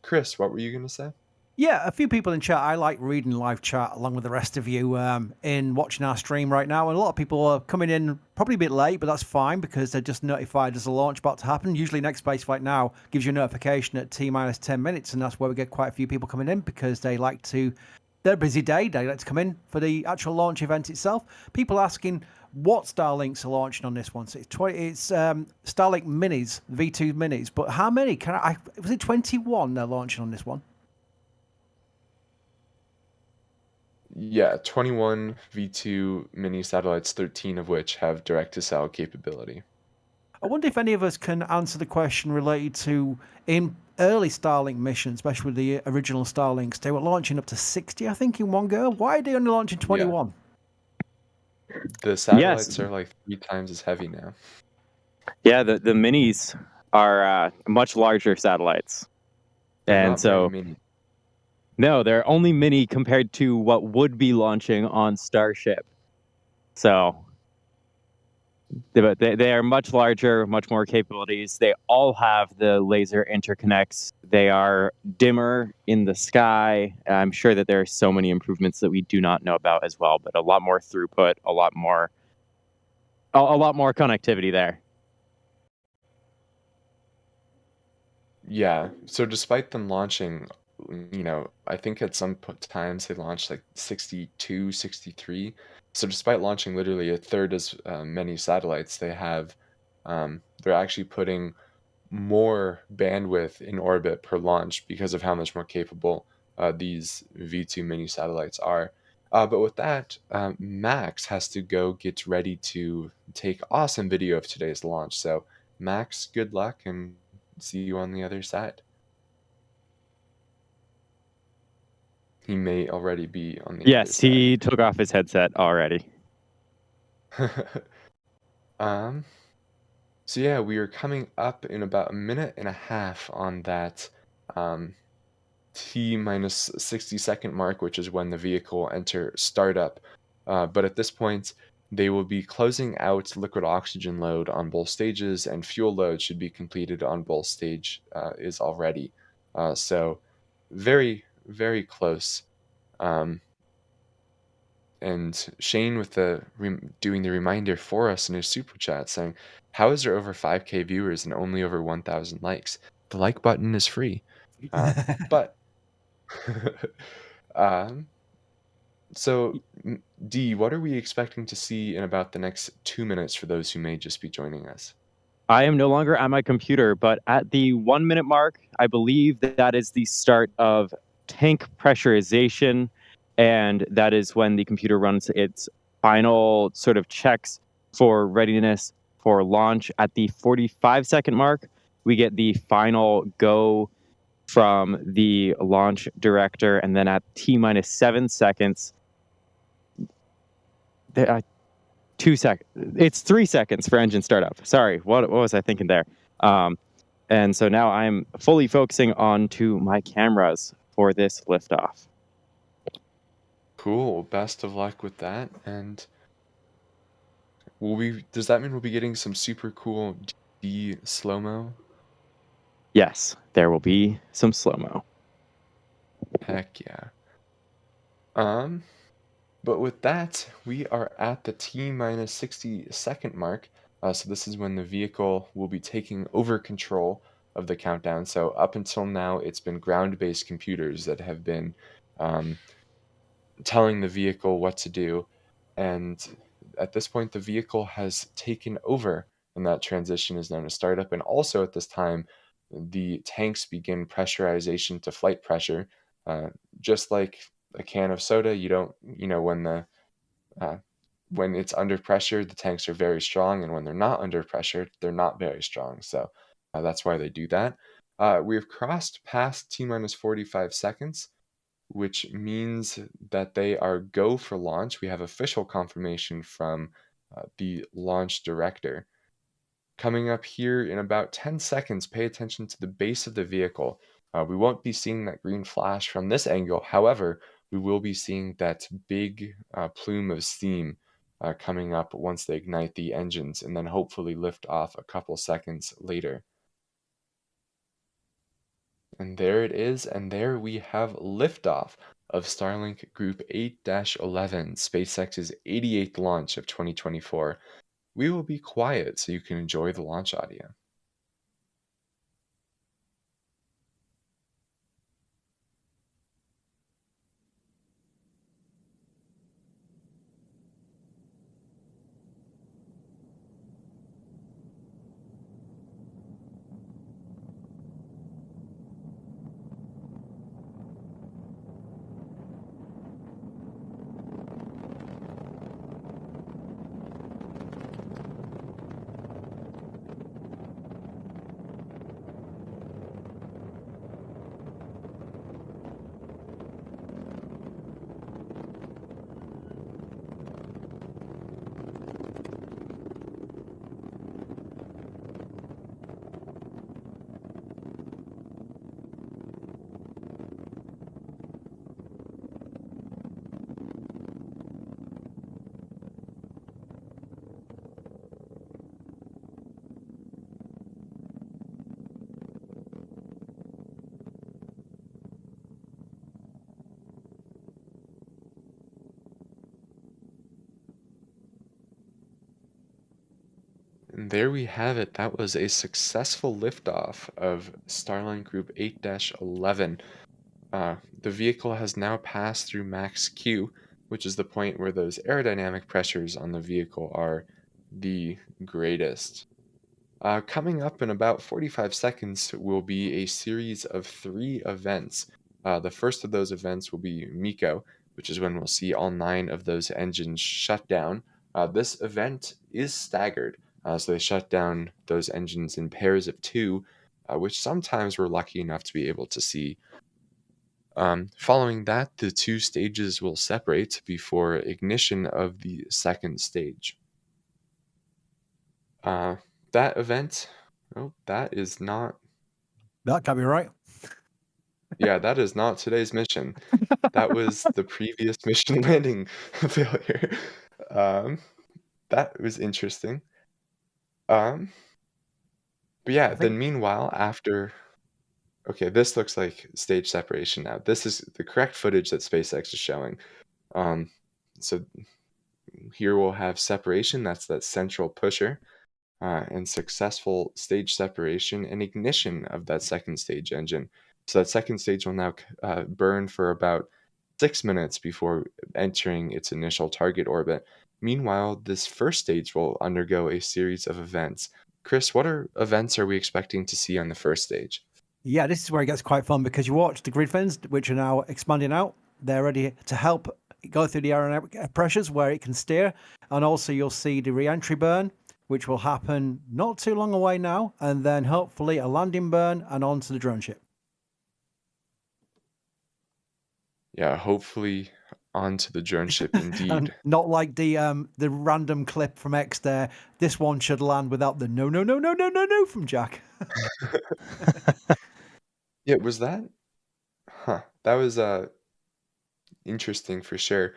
F: Chris, what were you going to say?
I: Yeah, a few people in chat. I like reading live chat along with the rest of you in watching our stream right now. And a lot of people are coming in probably a bit late, but that's fine because they're just notified there's a launch about to happen. Usually Next Space Flight Now gives you a notification at T-minus 10 minutes, and that's where we get quite a few people coming in because they like to, they're a busy day. They like to come in for the actual launch event itself. People asking what Starlinks are launching on this one. So it's Starlink Minis, V2 Minis. But how many? Was it 21 they're launching on this one?
F: Yeah, 21 V2 mini satellites, 13 of which have direct-to-cell capability.
I: I wonder if any of us can answer the question related to in early Starlink missions, especially with the original Starlinks. They were launching up to 60, I think, in one go. Why are they only launching 21?
F: The satellites are like 3 times as heavy now.
G: Yeah, the minis are much larger satellites.
F: They're
G: and
F: not
G: so
F: very mini.
G: no, they're only mini compared to what would be launching on Starship. So but they are much larger, much more capabilities. They all have the laser interconnects. They are dimmer in the sky. I'm sure that there are so many improvements that we do not know about as well, but a lot more throughput, a lot more connectivity there.
F: Yeah, so despite them launching, I think at some times they launched like 62, 63. So despite launching literally a third as many satellites, they're actually putting more bandwidth in orbit per launch because of how much more capable these V2 mini satellites are. But with that, Max has to go get ready to take awesome video of today's launch. So Max, good luck and see you on the other side. He may already be on the other
G: Yes,
F: side.
G: he took off his headset already.
F: So yeah, we are coming up in about a minute and a half on that T-minus 60-second mark, which is when the vehicle will enter startup. But at this point, they will be closing out liquid oxygen load on both stages, and fuel load should be completed on both stage is already. So very, very close. And Shane with doing the reminder for us in his super chat saying, how is there over 5K viewers and only over 1,000 likes? The like button is free. But so D, what are we expecting to see in about the next 2 minutes for those who may just be joining us?
G: I am no longer at my computer, but at the 1 minute mark, I believe that is the start of tank pressurization. And that is when the computer runs its final sort of checks for readiness for launch. At the 45-second mark, we get the final go from the launch director. And then at T-minus 7 seconds, 2 seconds. It's 3 seconds for engine startup. Sorry, what was I thinking there? And so now I'm fully focusing on to my cameras for this liftoff.
F: Cool. Best of luck with that. And does that mean we'll be getting some super cool D slow-mo?
G: Yes, there will be some slow-mo.
F: Heck yeah. But with that, we are at the T-minus 60-second mark. So this is when the vehicle will be taking over control of the countdown. So up until now, it's been ground-based computers that have been telling the vehicle what to do. And at this point, the vehicle has taken over, and that transition is known as startup. And also at this time, the tanks begin pressurization to flight pressure. Just like a can of soda, you don't, when it's under pressure, the tanks are very strong, and when they're not under pressure, they're not very strong. So that's why they do that. We've crossed past T-minus 45 seconds. which means that they are go for launch. We have official confirmation from the launch director. Coming up here in about 10 seconds, pay attention to the base of the vehicle. We won't be seeing that green flash from this angle. However, we will be seeing that big plume of steam coming up once they ignite the engines, and then hopefully lift off a couple seconds later. And there it is, and there we have liftoff of Starlink Group 8-11, SpaceX's 88th launch of 2024. We will be quiet so you can enjoy the launch audio. And there we have it. That was a successful liftoff of Starlink Group 8-11. The vehicle has now passed through max Q, which is the point where those aerodynamic pressures on the vehicle are the greatest. Coming up in about 45 seconds will be a series of 3 events. The first of those events will be MECO, which is when we'll see all 9 of those engines shut down. This event is staggered, so they shut down those engines in pairs of 2, which sometimes we're lucky enough to be able to see. Following that, the 2 stages will separate before ignition of the second stage. That event, oh, that is not,
I: That can't be right.
F: yeah, that is not today's mission. That was the previous mission landing failure. That was interesting. But yeah, then meanwhile, after, okay, this looks like stage separation now. This is the correct footage that SpaceX is showing. So here we'll have separation, that's that central pusher. And successful stage separation and ignition of that second stage engine. So that second stage will now burn for about 6 minutes before entering its initial target orbit. Meanwhile, this first stage will undergo a series of events. Chris, what events are we expecting to see on the first stage?
I: Yeah, this is where it gets quite fun because you watch the grid fins, which are now expanding out. They're ready to help go through the aerodynamic pressures where it can steer. And also you'll see the re-entry burn, which will happen not too long away now, and then hopefully a landing burn and onto the drone ship.
F: Yeah, hopefully onto the drone ship indeed.
I: And not like the random clip from X there. This one should land without the no from Jack.
F: Yeah, was that? That was interesting for sure.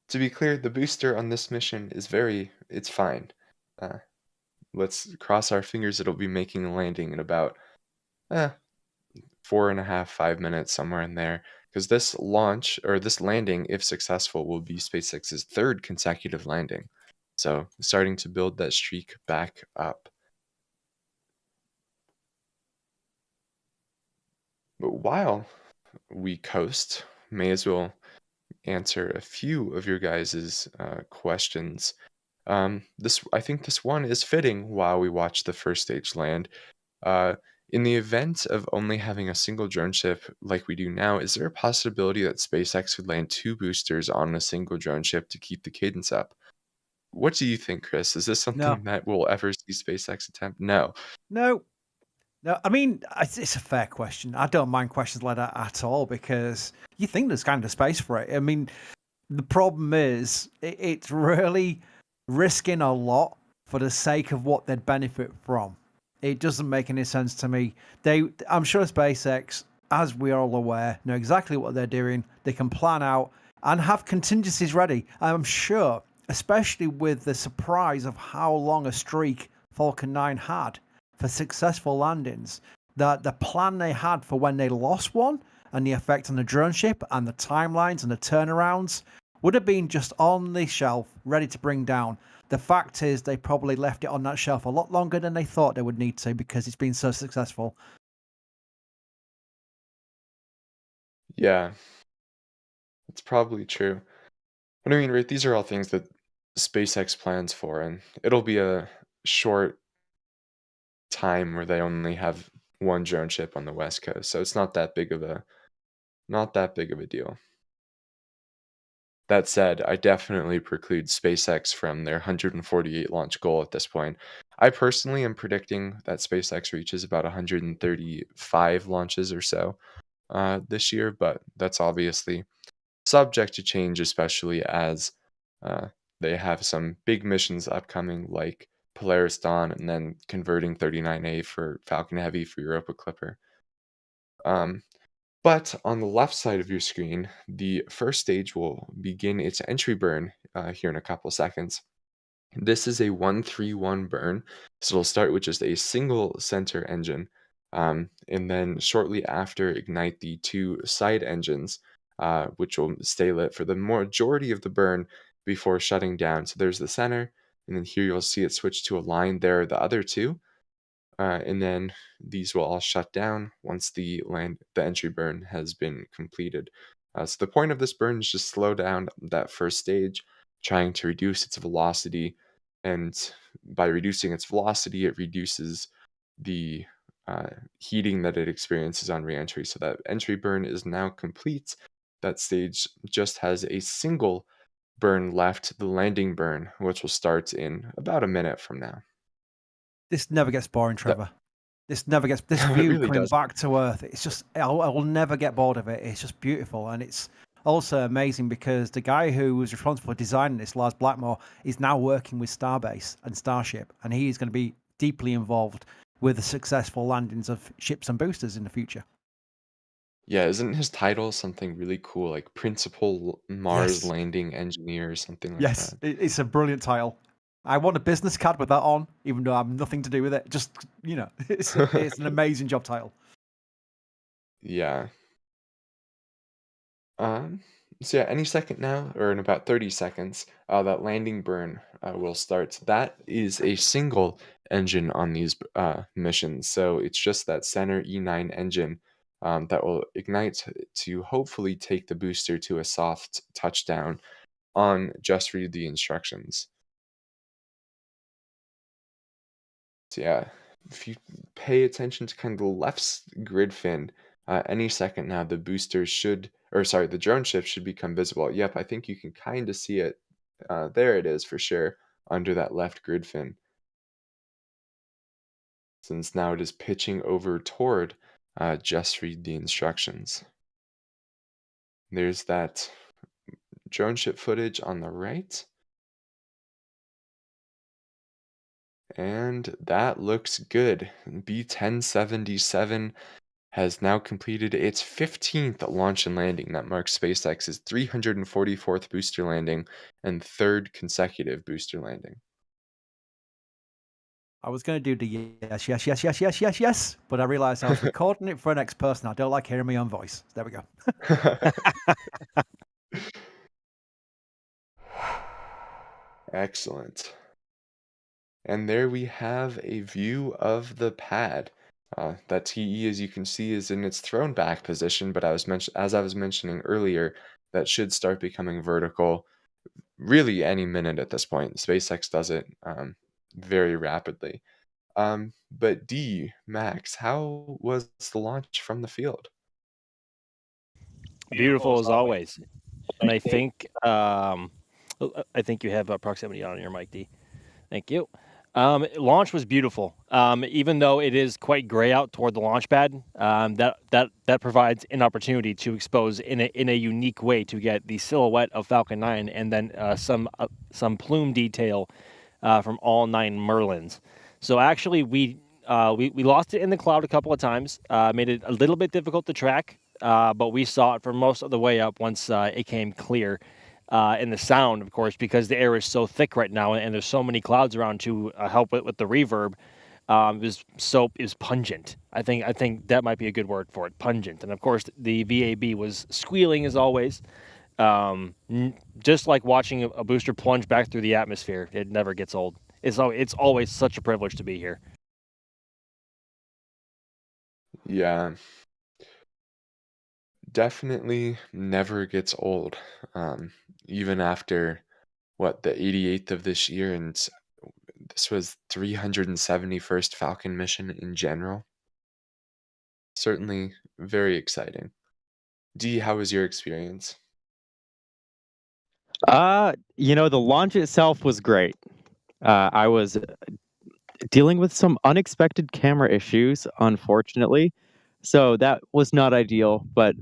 F: To be clear, the booster on this mission is it's fine. Let's cross our fingers it'll be making a landing in about 4.5, 5 minutes, somewhere in there. Because this launch, or this landing, if successful, will be SpaceX's 3rd consecutive landing. So starting to build that streak back up. But while we coast, may as well answer a few of your guys' questions. I think this one is fitting while we watch the first stage land. In the event of only having a single drone ship like we do now, is there a possibility that SpaceX would land 2 boosters on a single drone ship to keep the cadence up? What do you think, Chris? Is this something that we'll ever see SpaceX attempt? No.
I: No. No, I mean, it's a fair question. I don't mind questions like that at all because you think there's kind of space for it. I mean, the problem is it's really risking a lot for the sake of what they'd benefit from. It doesn't make any sense to me. I'm sure SpaceX, as we are all aware, know exactly what they're doing. They can plan out and have contingencies ready. I'm sure, especially with the surprise of how long a streak Falcon 9 had for successful landings, that the plan they had for when they lost one and the effect on the drone ship and the timelines and the turnarounds would have been just on the shelf, ready to bring down. The fact is, they probably left it on that shelf a lot longer than they thought they would need to because it's been so successful.
F: Yeah, it's probably true. But I mean, right, these are all things that SpaceX plans for, and it'll be a short time where they only have one drone ship on the West Coast, so it's not that big of a deal. That said, I definitely preclude SpaceX from their 148 launch goal at this point. I personally am predicting that SpaceX reaches about 135 launches or so this year, but that's obviously subject to change, especially as uh, they have some big missions upcoming, like Polaris Dawn, and then converting 39A for Falcon Heavy for Europa Clipper. But on the left side of your screen, the first stage will begin its entry burn here in a couple seconds. This is a 1-3-1 burn, so it'll start with just a single center engine, and then shortly after ignite the two side engines, which will stay lit for the majority of the burn before shutting down. So there's the center, and then here you'll see it switch to a line. There are the other two, and then these will all shut down once the entry burn has been completed. So the point of this burn is just slow down that first stage, trying to reduce its velocity, and by reducing its velocity, it reduces the heating that it experiences on reentry. So that entry burn is now complete. That stage just has a single burn left, the landing burn, which will start in about a minute from now.
I: This never gets boring,
F: That
I: Trevor. This never gets this
F: it
I: view
F: really
I: coming
F: does.
I: back to Earth. It's just I will never get bored of it. It's just beautiful, and it's also amazing because the guy who was responsible for designing this, Lars Blackmore, is now working with Starbase and Starship, and he is going to be deeply involved with the successful landings of ships and boosters in the future.
F: Yeah, isn't his title something really cool, like Principal Mars
I: Yes,
F: Landing Engineer or something like
I: yes,
F: that?
I: it's a brilliant title. I want a business card with that on, even though I have nothing to do with it. Just it's an amazing job title.
F: Yeah. Um, so yeah, any second now, or in about 30 seconds, that landing burn will start. That is a single engine on these missions, so it's just that center E9 engine that will ignite to hopefully take the booster to a soft touchdown on just read the instructions. So yeah, if you pay attention to kind of the left grid fin, any second now the booster should, or sorry, the drone ship should become visible. Yep, I think you can kind of see it. There it is for sure, under that left grid fin. Since now it is pitching over toward just read the instructions. There's that drone ship footage on the right. And that looks good. B-1077 has now completed its 15th launch and landing. That marks SpaceX's 344th booster landing and third consecutive booster landing.
I: I was going to do the yes, but I realized I was recording it for an next person. I don't like hearing my own voice. There we go.
F: Excellent. And there we have a view of the pad. That TE, as you can see, is in its thrown back position, but as I was mentioning earlier, that should start becoming vertical really any minute at this point. SpaceX does it very rapidly. But Max, how was the launch from the field?
H: Beautiful as always. And I think you have proximity on your mic, D. Thank you. Launch was beautiful. Even though it is quite gray out toward the launch pad, that provides an opportunity to expose in a unique way to get the silhouette of Falcon 9 and then some plume detail from all 9 Merlins. So actually, we lost it in the cloud a couple of times, made it a little bit difficult to track, but we saw it for most of the way up once it came clear. And the sound, of course, because the air is so thick right now, and there's so many clouds around to help with the reverb. It was pungent. I think that might be a good word for it, pungent. And of course, the VAB was squealing as always. Just like watching a booster plunge back through the atmosphere, it never gets old. It's always such a privilege to be here.
F: Yeah, definitely never gets old. Even after what, the 88th of this year, and this was 371st Falcon mission in general. Certainly very exciting. Dee, how was your experience?
G: The launch itself was great. I was dealing with some unexpected camera issues, unfortunately. So that was not ideal, but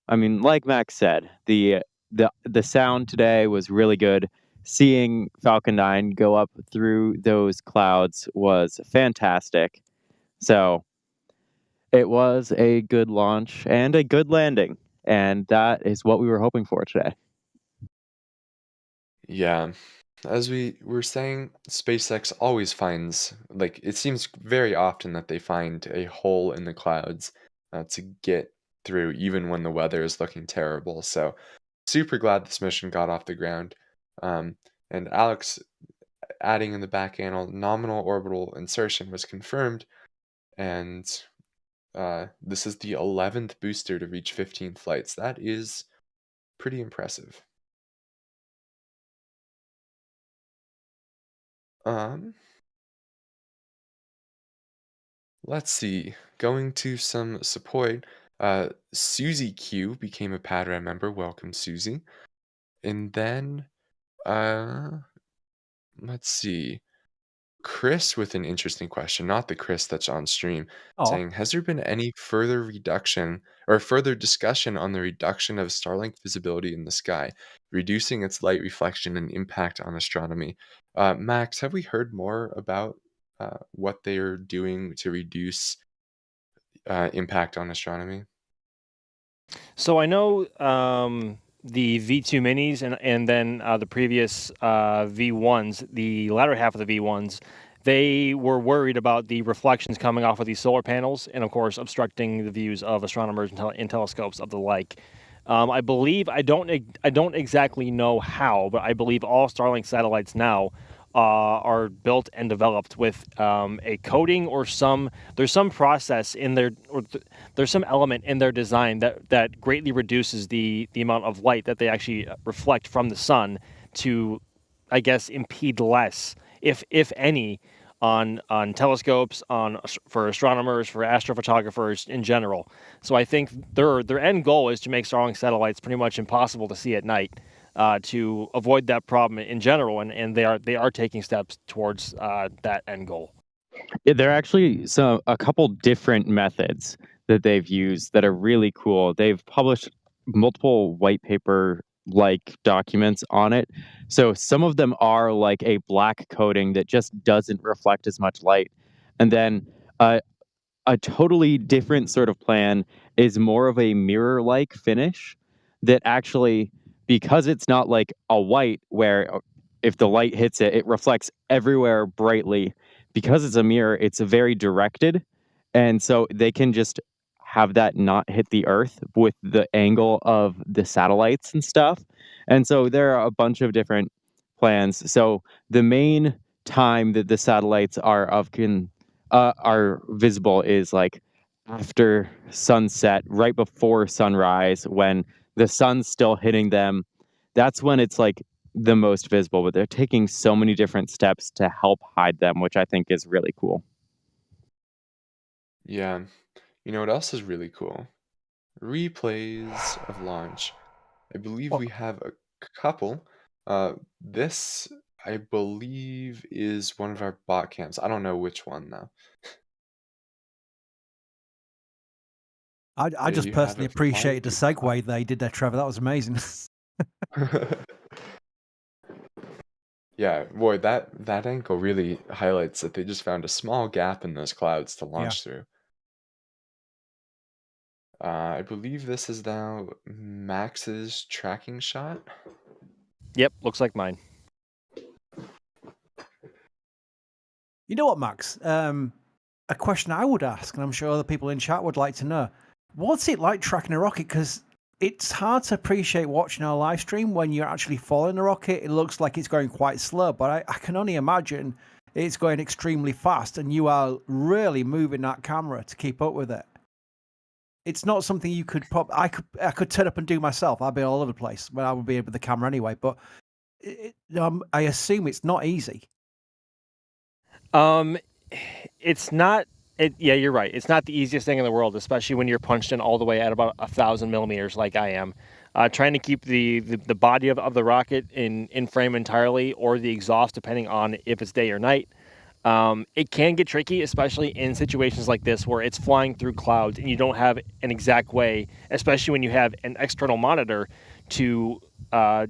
G: I mean, like Max said, the sound today was really good. Seeing Falcon 9 go up through those clouds was fantastic. So it was a good launch and a good landing, and that is what we were hoping for today.
F: Yeah, as we were saying, SpaceX always finds, like, it seems very often that they find a hole in the clouds to get through, even when the weather is looking terrible. So, super glad this mission got off the ground. And Alex, adding in the back channel, nominal orbital insertion was confirmed, and this is the 11th booster to reach 15 flights. That is pretty impressive. Um, let's see. Going to some support. Susie Q became a Padran member. Welcome, Susie. And then, let's see. Chris with an interesting question, not the Chris that's on stream,
I: Oh,
F: saying, has there been any further reduction or further discussion on the reduction of Starlink visibility in the sky, reducing its light reflection and impact on astronomy? Max, have we heard more about what they are doing to reduce impact on astronomy?
H: So I know the V2 minis and then the previous V1s, the latter half of the V1s, they were worried about the reflections coming off of these solar panels and, of course, obstructing the views of astronomers and telescopes of the like. I believe I don't exactly know how, but I believe all Starlink satellites now are built and developed with a coating or there's some process in their there's some element in their design that greatly reduces the amount of light that they actually reflect from the sun to, I guess, impede less, if any, on telescopes, for astronomers, for astrophotographers in general. So I think their end goal is to make Starlink satellites pretty much impossible to see at night, to avoid that problem in general, and they are taking steps towards that end goal.
G: Yeah, there are actually a couple different methods that they've used that are really cool. They've published multiple white paper like documents on it. So some of them are like a black coating that just doesn't reflect as much light. And then a totally different sort of plan is more of a mirror-like finish that actually, because it's not like a white where if the light hits it, it reflects everywhere brightly. Because it's a mirror, it's very directed. And so they can just have that not hit the earth with the angle of the satellites and stuff. And so there are a bunch of different plans. So the main time that the satellites are visible is like after sunset, right before sunrise, when the sun's still hitting them. That's when it's like the most visible, but they're taking so many different steps to help hide them, which I think is really cool.
F: Yeah. You know what else is really cool? Replays of launch. I believe
I: oh,
F: we have a couple. This I believe is one of our bot cams. I don't know which one though.
I: I
F: Yeah,
I: just
F: you have
I: personally
F: it for
I: appreciated the
F: 525.
I: segue they did there, Trevor. That was amazing.
F: Yeah, boy, that angle really highlights that they just found a small gap in those clouds to
I: Yeah.
F: launch through. I believe this is now Max's tracking shot.
H: Yep, looks like mine.
I: You know what, Max? A question I would ask, and I'm sure other people in chat would like to know: what's it like tracking a rocket? Because it's hard to appreciate watching our live stream when you're actually following the rocket. It looks like it's going quite slow, but I can only imagine it's going extremely fast, and you are really moving that camera to keep up with it. It's not something you could I could turn up and do myself. I'd be all over the place, but I would be with the camera anyway. But I assume it's not easy.
H: It's not. Yeah, you're right. It's not the easiest thing in the world, especially when you're punched in all the way at about 1,000 millimeters, like I am. Trying to keep the body of the rocket in frame entirely, or the exhaust, depending on if it's day or night. It can get tricky, especially in situations like this where it's flying through clouds and you don't have an exact way, especially when you have an external monitor to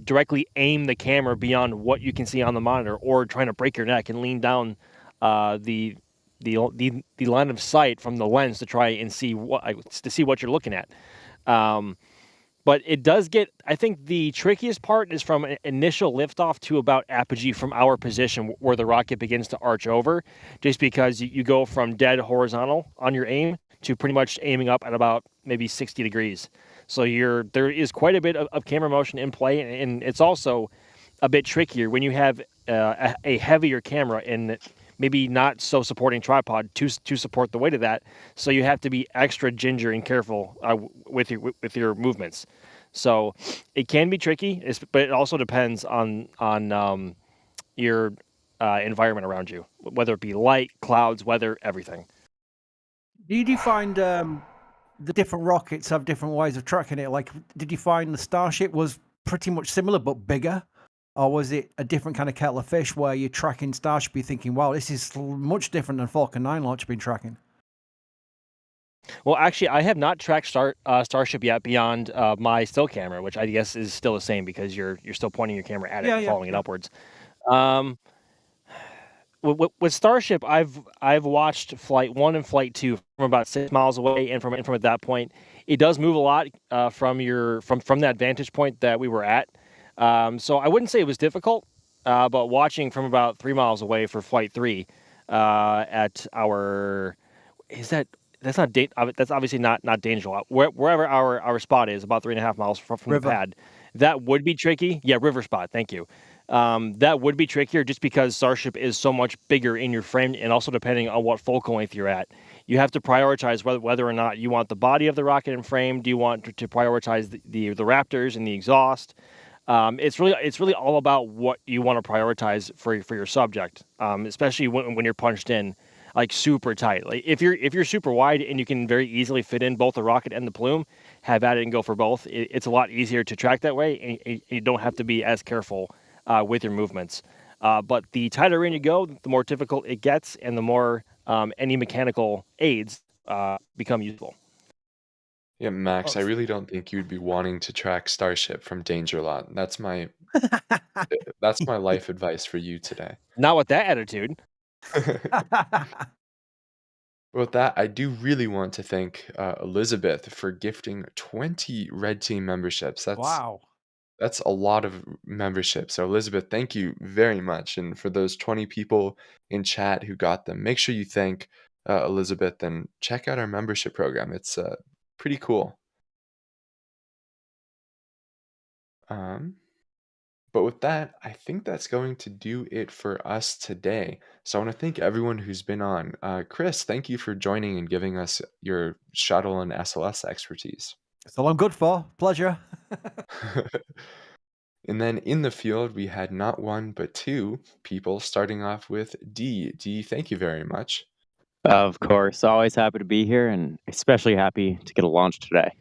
H: directly aim the camera beyond what you can see on the monitor, or trying to break your neck and lean down the line of sight from the lens to try and see what you're looking at. But it does get, I think the trickiest part is from initial liftoff to about apogee from our position, where the rocket begins to arch over, just because you go from dead horizontal on your aim to pretty much aiming up at about maybe 60 degrees. So there is quite a bit of camera motion in play, and it's also a bit trickier when you have a heavier camera and maybe not so supporting tripod to support the weight of that. So you have to be extra ginger and careful with your movements. So it can be tricky, but it also depends on your environment around you, whether it be light, clouds, weather, everything.
I: Did you find the different rockets have different ways of tracking it? Like, did you find the Starship was pretty much similar but bigger? Or was it a different kind of kettle of fish where you're tracking Starship, you're thinking, wow, this is much different than Falcon 9 launch you've been tracking?
H: Well, actually, I have not tracked Starship yet beyond my still camera, which I guess is still the same because you're still pointing your camera at it and following it upwards. With Starship, I've watched Flight 1 and Flight 2 from about 6 miles away, and from at that point, it does move a lot from that vantage point that we were at. So I wouldn't say it was difficult, but watching from about 3 miles away for Flight 3 at our that's obviously not Danger. Wherever our spot is, about 3.5 miles from the pad, that would be tricky. Yeah, river spot. Thank you. That would be trickier just because Starship is so much bigger in your frame, and also depending on what focal length you're at, you have to prioritize whether or not you want the body of the rocket in frame. Do you want to prioritize the Raptors and the exhaust? It's really all about what you want to prioritize for your subject, especially when you're punched in like super tight. Like if you're super wide and you can very easily fit in both the rocket and the plume, have at it and go for both. It's a lot easier to track that way, and you don't have to be as careful with your movements. But the tighter in you go, the more difficult it gets, and the more any mechanical aids become useful.
F: Yeah, Max, I really don't think you'd be wanting to track Starship from Danger Lot. That's my life advice for you today.
H: Not with that attitude.
F: With that, I do really want to thank Elizabeth for gifting 20 Red Team memberships.
I: Wow.
F: That's a lot of memberships. So Elizabeth, thank you very much. And for those 20 people in chat who got them, make sure you thank Elizabeth and check out our membership program. It's pretty cool. But with that, I think that's going to do it for us today. So I want to thank everyone who's been on. Chris, thank you for joining and giving us your shuttle and SLS expertise.
I: That's all I'm good for. Pleasure.
F: And then in the field, we had not one, but two people, starting off with D. D, thank you very much.
G: Of course. Always happy to be here, and especially happy to get a launch today.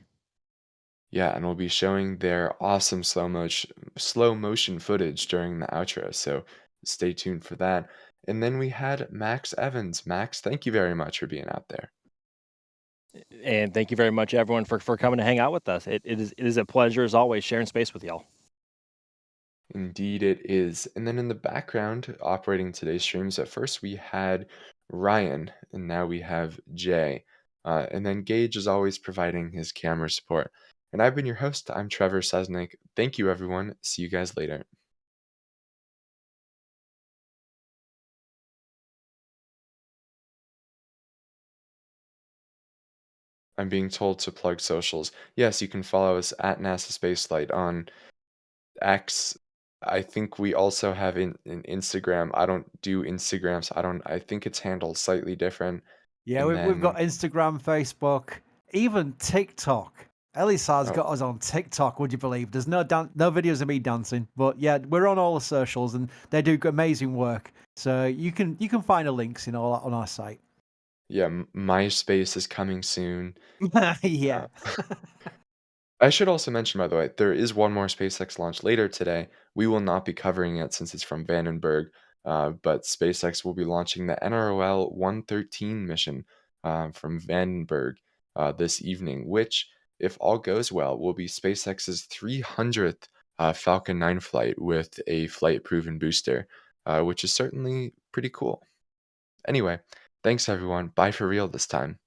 F: Yeah, and we'll be showing their awesome slow motion footage during the outro. So stay tuned for that. And then we had Max Evans. Max, thank you very much for being out there.
H: And thank you very much, everyone, for coming to hang out with us. It is a pleasure, as always, sharing space with y'all.
F: Indeed, it is. And then in the background, operating today's streams, at first we had Ryan, and now we have Jay. And then Gage is always providing his camera support. And I've been your host. I'm Trevor Sesnick. Thank you, everyone. See you guys later. I'm being told to plug socials. Yes, you can follow us at NASA Spaceflight on X. I think we also have an Instagram. I don't do Instagram, so I think it's handled slightly different.
I: Yeah,
F: And
I: we've got
F: then-
I: Instagram, Facebook, even TikTok. Elisar's
F: Oh.
I: got us on TikTok, would you believe? There's no videos of me dancing, but yeah, we're on all the socials and they do amazing work. So you can find the links, all that on our site.
F: Yeah, MySpace is coming soon.
I: Yeah.
F: I should also mention, by the way, there is one more SpaceX launch later today. We will not be covering it since it's from Vandenberg, but SpaceX will be launching the NROL 113 mission from Vandenberg this evening, which, if all goes well, will be SpaceX's 300th Falcon 9 flight with a flight-proven booster, which is certainly pretty cool. Anyway, thanks everyone. Bye for real this time.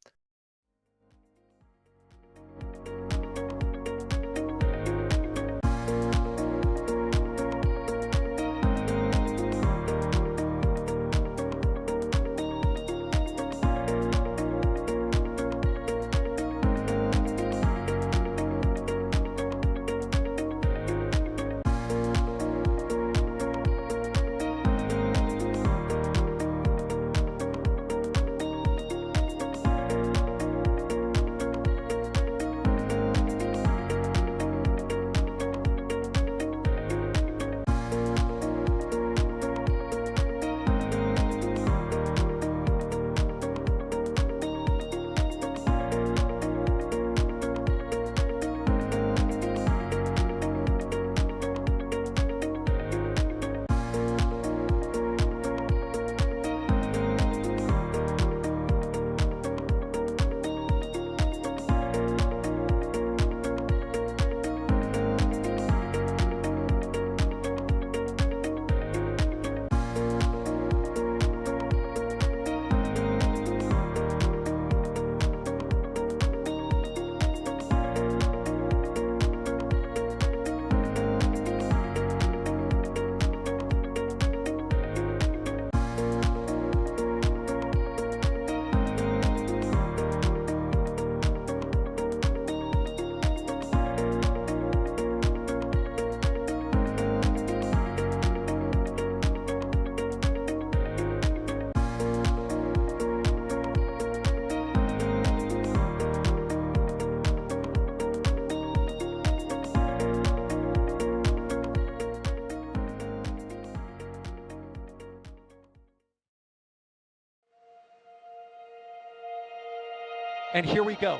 A: And here we go.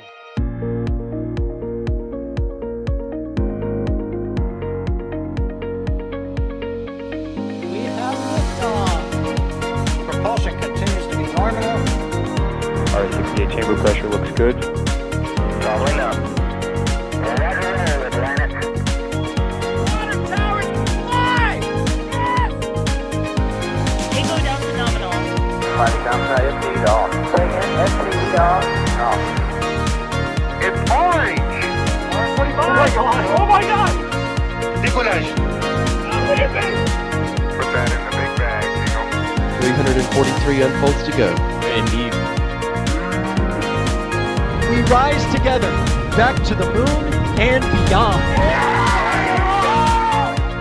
A: We have liftoff.
B: Propulsion continues to be nominal.
C: R68 chamber pressure looks good.
D: Rolling up. Roger, roger, planet.
E: Water towers fly! Yes! Tango down to nominal.
D: Flight downside speed off. Bring in SPD off. Off. It's orange!
B: Oh my god! Oh my god!
D: Decollage. Put that in the big bag,
J: 343 unfolds to go.
H: Indeed.
A: We rise together back to the moon and beyond.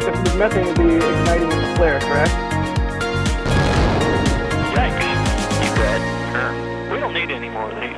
C: This methane will be igniting in the flare, correct?
D: Yikes. You dead? We don't need any more of these.